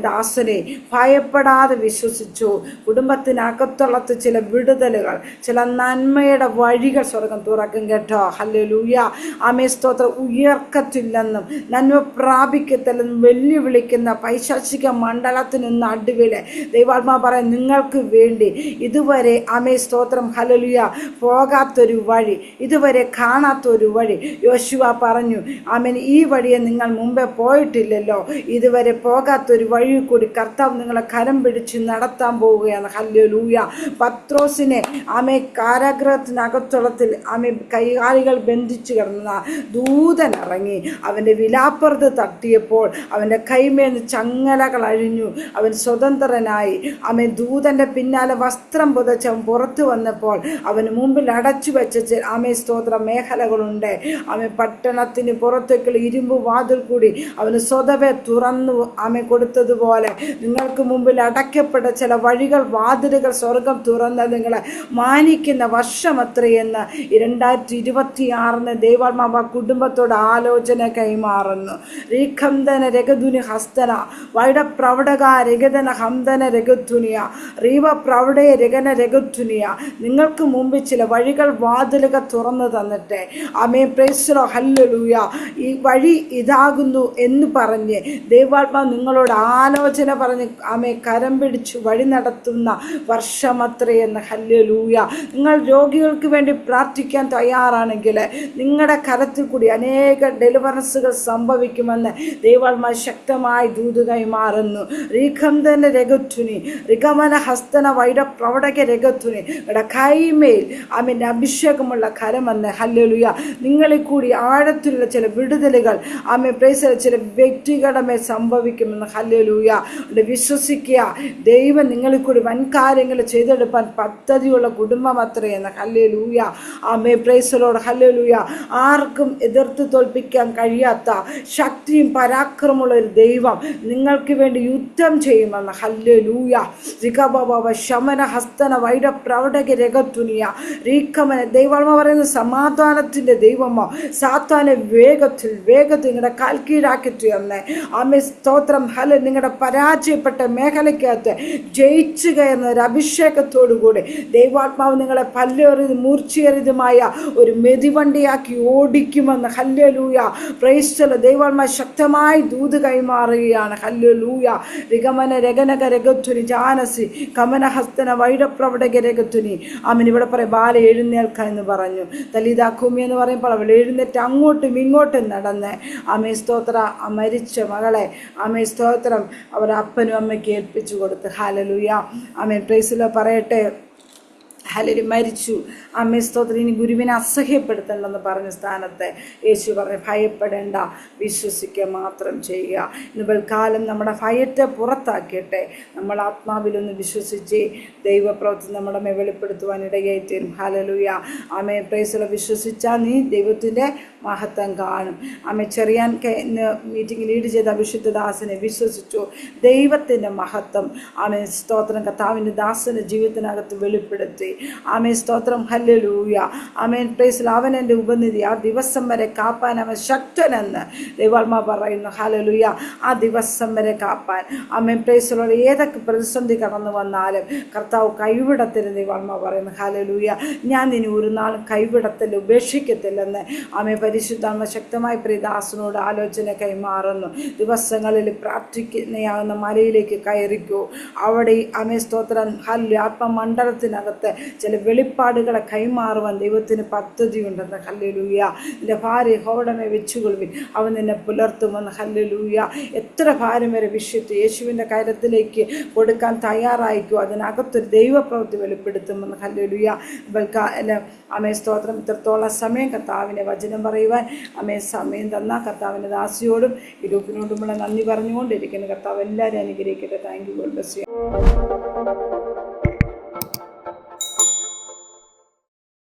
ദാസനെ ഭയപ്പെടാതെ വിശ്വസിച്ചു. കുടുംബത്തിനകത്തുള്ള ചില വിടുതലുകൾ, ചില നന്മയുടെ വഴികൾ സ്വർഗം തുറക്കും കേട്ടോ. ഹല്ലേലൂയ. ആമേ സ്തോത്രം. ഉയർക്കത്തില്ലെന്നും നന്മ പ്രാപിക്കത്തില്ലെന്നും വെല്ലുവിളിക്കുന്ന പൈശാചിക മണ്ഡലത്തിന് നടുവിൽ ദൈവാത്മാ പറയാൻ നിങ്ങൾക്ക് വേണ്ടി ഇതുവരെ ആമേ സ്തോത്രം ഹല്ലേലൂയ പോകാത്തൊരു വഴി, ഇതുവരെ കാണാത്തൊരു വഴി യോശുവ പറഞ്ഞു. ആമേൻ, ഈ വഴിയെ നിങ്ങൾ മുമ്പേ പോയിട്ടില്ലല്ലോ, ഇതുവരെ പോകാത്തൊരു വഴി കൂടി കർത്താവ് നിങ്ങളെ കരം പിടിച്ച് നടത്താൻ പോവുകയാണ്. ഹല്ലേലൂയ. പത്രോസിനെ ആമേ കാരാഗ്രഹത്തിനകത്തുള്ളത്തിൽ ആമേ കൈകാലികൾ ബന്ധിച്ചു കിടന്ന ദൂതൻ ഇറങ്ങി അവൻ്റെ വിലാപ്പുറത്ത് തട്ടിയപ്പോൾ അവൻ്റെ കൈമേന്ന് ചങ്ങലകൾ അഴിഞ്ഞു, അവൻ സ്വതന്ത്രനായി. ആമേ ദൂതൻ്റെ പിന്നാലെ വസ്ത്രം പുതച്ച് അവൻ പുറത്തു വന്നപ്പോൾ അവന് മുമ്പിൽ അടച്ചു വെച്ച ആമേ സ്തോത്ര മേഖലകളുണ്ട്. ആമേ പട്ടണത്തിന് പുറത്തേക്കുള്ള ഇരുമ്പ് വാതിൽ കൂടി അവന് സ്വതവേ തുറന്നു ആമേ കൊടുത്തതുപോലെ നിങ്ങൾക്ക് മുമ്പിൽ അടയ്ക്കപ്പെട്ട ചില വഴികൾ, വാതിലുകൾ സ്വർഗം തുറന്ന് നിങ്ങളെ മാനിക്കുന്ന വർഷം അത്രയെന്ന് 2026 ദൈവാത്മാവ കുടുംബത്തോട് ആലോചന കൈമാറുന്നു. റീഖംദന രഗധുനി ഹസ്തന വൈഡ പ്രൗഢക രഗധന ഹംദന രഗധുനിയ റീവ പ്രൗഢയെ രഗന രഗധുനിയ. നിങ്ങൾക്ക് മുമ്പിൽ ചില വഴികൾ, വാതിലുകൾ തുറന്നു തന്നിട്ട് ആമേ പ്രൈസ്ലോ ഹല്ലേലൂയ ഈ വഴി ഇതാകുന്നു എന്ന് പറഞ്ഞ് ദൈവാത്മാവ് നിങ്ങളോട് ആലോചന പറഞ്ഞ് ആമേ കരം പിടിച്ചു വഴി നടത്തുന്ന വർഷമത്രയെന്ന്. ഹല്ലേലൂയ. നിങ്ങൾ രോഗികൾക്ക് വേണ്ടി പ്രാർത്ഥിക്കാൻ തയ്യാറാണെങ്കിൽ നിങ്ങളുടെ കരത്തിൽ കൂടി അനേക ഡെലിവറൻസുകൾ സംഭവിക്കുമെന്ന് ദൈവാത്മാവ് ശക്തമായി ദൂത് കൈമാറുന്നു. റീഖംദന രഗധുനി റിഗമന ഹസ്തന വൈഡ പ്രൗഢക രഗധുനി. കൈമേൽ ആമേൻ്റെ അഭിഷേകമുള്ള കരമെന്ന്. ഹല്ലേലൂയ. നിങ്ങളിൽ കൂടി ആഴത്തിലുള്ള ചില വിടുതലുകൾ ആമേ പ്രൈസ് ചില വ്യക്തികളുടെ മേൽ സംഭവിക്കുമെന്ന്. ഹല്ലേലൂയ. വിശ്വസിക്കുക, ദൈവം നിങ്ങളിൽ കൂടി വൻകാര്യങ്ങൾ ചെയ്തെടുക്കാൻ പദ്ധതിയുള്ള കുടുംബം അത്രയെന്ന്. ഹല്ലേലൂയ. ആമേ പ്രൈസലോട്. ഹല്ലേലൂയ. ആർക്കും എതിർത്ത് തോൽപ്പിക്കാൻ കഴിയാത്ത ശക്തിയും പരാക്രമമുള്ള ഒരു ദൈവം നിങ്ങൾക്ക് വേണ്ടി യുദ്ധം ചെയ്യുമെന്ന്. ഹല്ലേലൂയ. റികബബ ശമന ഹസ്തന വൈഡ പ്രൗഢക രഗധുനിയ റീക്കമന. ദൈവമ പറയുന്ന സമാധാനത്തിൻ്റെ ദൈവമോ സാത്താനെ വേഗത്തിൽ നിങ്ങളുടെ കാൽ കീഴാക്കി തീർന്ന് ആമേ സ്തോത്രം. ഹല നിങ്ങളുടെ പരാജയപ്പെട്ട മേഖലയ്ക്കകത്ത് ജയിച്ചു കയറുന്ന ഒരു അഭിഷേകത്തോടുകൂടി ദൈവാത്മാവ് നിങ്ങളെ പല്ലേറിയതും മൂർച്ചയേറിയതുമായ ഒരു മെതിവണ്ടിയാക്കി ഓടിക്കുമെന്ന്. ഹല്ലേലൂയ. പ്രൈസ്തല. ദൈവാത്മാവ് ശക്തമായി ദൂത് കൈമാറുകയാണ്. ഹല്ലേലൂയ. റിഗമന രഗനക രഗധുനി ജാനസി കമന ഹസ്തന വൈഡപ്രവടക രഗധുനി. ആമൻ. ഇവിടെ പറയും ബാല എഴുന്നേൽക്ക എന്ന് പറഞ്ഞു. തലിതാക്കുമി എന്ന് പറയുമ്പോൾ അവൾ എഴുന്നേറ്റ് അങ്ങോട്ടും ഇങ്ങോട്ടും നടന്ന് ആമേ സ്തോത്ര മരിച്ച മകളെ ആമേ സ്തോത്രം അവർ അപ്പനും അമ്മയ്ക്ക് ഏൽപ്പിച്ചു കൊടുത്ത്. ഹല്ലേലൂയ. ആമേൻ. പ്രൈസിലോ പറയട്ടെ. ഹല്ലേലൂയ. മരിച്ചു. അമ്മേ സ്തോത്രം. ഇനി ഗുരുവിനെ അസഹ്യപ്പെടുത്തേണ്ടെന്ന് പറഞ്ഞ സ്ഥാനത്ത് യേശു പറഞ്ഞു, ഭയപ്പെടേണ്ട, വിശ്വസിക്കുക മാത്രം ചെയ്യുക. ഇന്ന് കാലം നമ്മുടെ ഭയത്തെ പുറത്താക്കിയിട്ട് നമ്മൾ ആത്മാവിലൊന്ന് വിശ്വസിച്ച് ദൈവപ്രവൃത്തി നമ്മുടെ മേൽ വെളിപ്പെടുത്തുവാൻ ഇടയായിത്തീരും. ഹല്ലേലൂയ. ആമേ പ്രൈസിലോ. വിശ്വസിച്ചാൽ നീ ദൈവത്തിൻ്റെ മഹത്വം കാണും. ആമേ ചെറിയാൻ മീറ്റിംഗ് ലീഡ് ചെയ്ത അഭിഷിക്ത ദാസനെ വിശ്വസിച്ചു. ദൈവത്തിൻ്റെ മഹത്വം ആമേ സ്തോത്രം കർത്താവിൻ്റെ ദാസൻ്റെ ജീവിതത്തിനകത്ത് വെളിപ്പെടുത്തി. ആമേ സ്തോത്രം. ഹല്ലേലൂയ. ആമേൻ. പ്രൈസ്. അവൻ എൻ്റെ ഉപനിധി, ആ ദിവസം വരെ കാപ്പാൻ അവൻ ശക്തനെന്ന് ദൈവാത്മാ പറയുന്നു. ഹല്ലേലൂയ. ആ ദിവസം വരെ കാപ്പാൻ ആമേൻ. പ്രൈസിലുള്ള ഏതൊക്കെ പ്രതിസന്ധി കടന്നു വന്നാലും കർത്താവ് കൈവിടത്തില്ല ദൈവാത്മാ പറയുന്നു. ഹല്ലേലൂയ. ഞാൻ ഇനി ഒരു നാളും കൈവിടത്തില്ല, ഉപേക്ഷിക്കത്തില്ലെന്ന് ആമേ പരിശുദ്ധാത്മ ശക്തമായി പ്രിയദാസനോട് ആലോചന കൈമാറുന്നു. ദിവസങ്ങളിൽ പ്രാർത്ഥിക്കുന്നയാകുന്ന മലയിലേക്ക് കയറിക്കൂ. അവിടെ ആമേ സ്തോത്രം ഹല്ലേലൂയ ആത്മമണ്ഡലത്തിനകത്ത് ചില വെളിപ്പാടുകളെ കൈമാറുവാൻ ദൈവത്തിന് പദ്ധതിയുണ്ടെന്ന്. ഹല്ലേലൂയ. നിന്റെ ഭാര്യ ഹോടമേ വെച്ചുകൊള്ളുവിൻ, അവൻ നിന്നെ പുലർത്തുമെന്ന്. ഹല്ലേലൂയ. എത്ര ഭാരം വരെ വിഷയത്തെ യേശുവിൻ്റെ കാര്യത്തിലേക്ക് കൊടുക്കാൻ തയ്യാറായിക്കോ അതിനകത്തൊരു ദൈവപ്രവൃത്തി വെളിപ്പെടുത്തുമെന്ന്. ഹല്ലേലൂയ. അമേ സ്തോത്രം. ഇത്രത്തോളം സമയം കർത്താവിൻ്റെ വചനം പറയുവാൻ അമേ സമയം തന്ന കർത്താവിൻ്റെ ദാസിയോടും ഈ ഗ്രൂപ്പിനോടുമുള്ള നന്ദി പറഞ്ഞുകൊണ്ടിരിക്കുന്നു. കർത്താവ് എല്ലാവരും അനുഗ്രഹിക്കട്ടെ. Thank you. God bless you.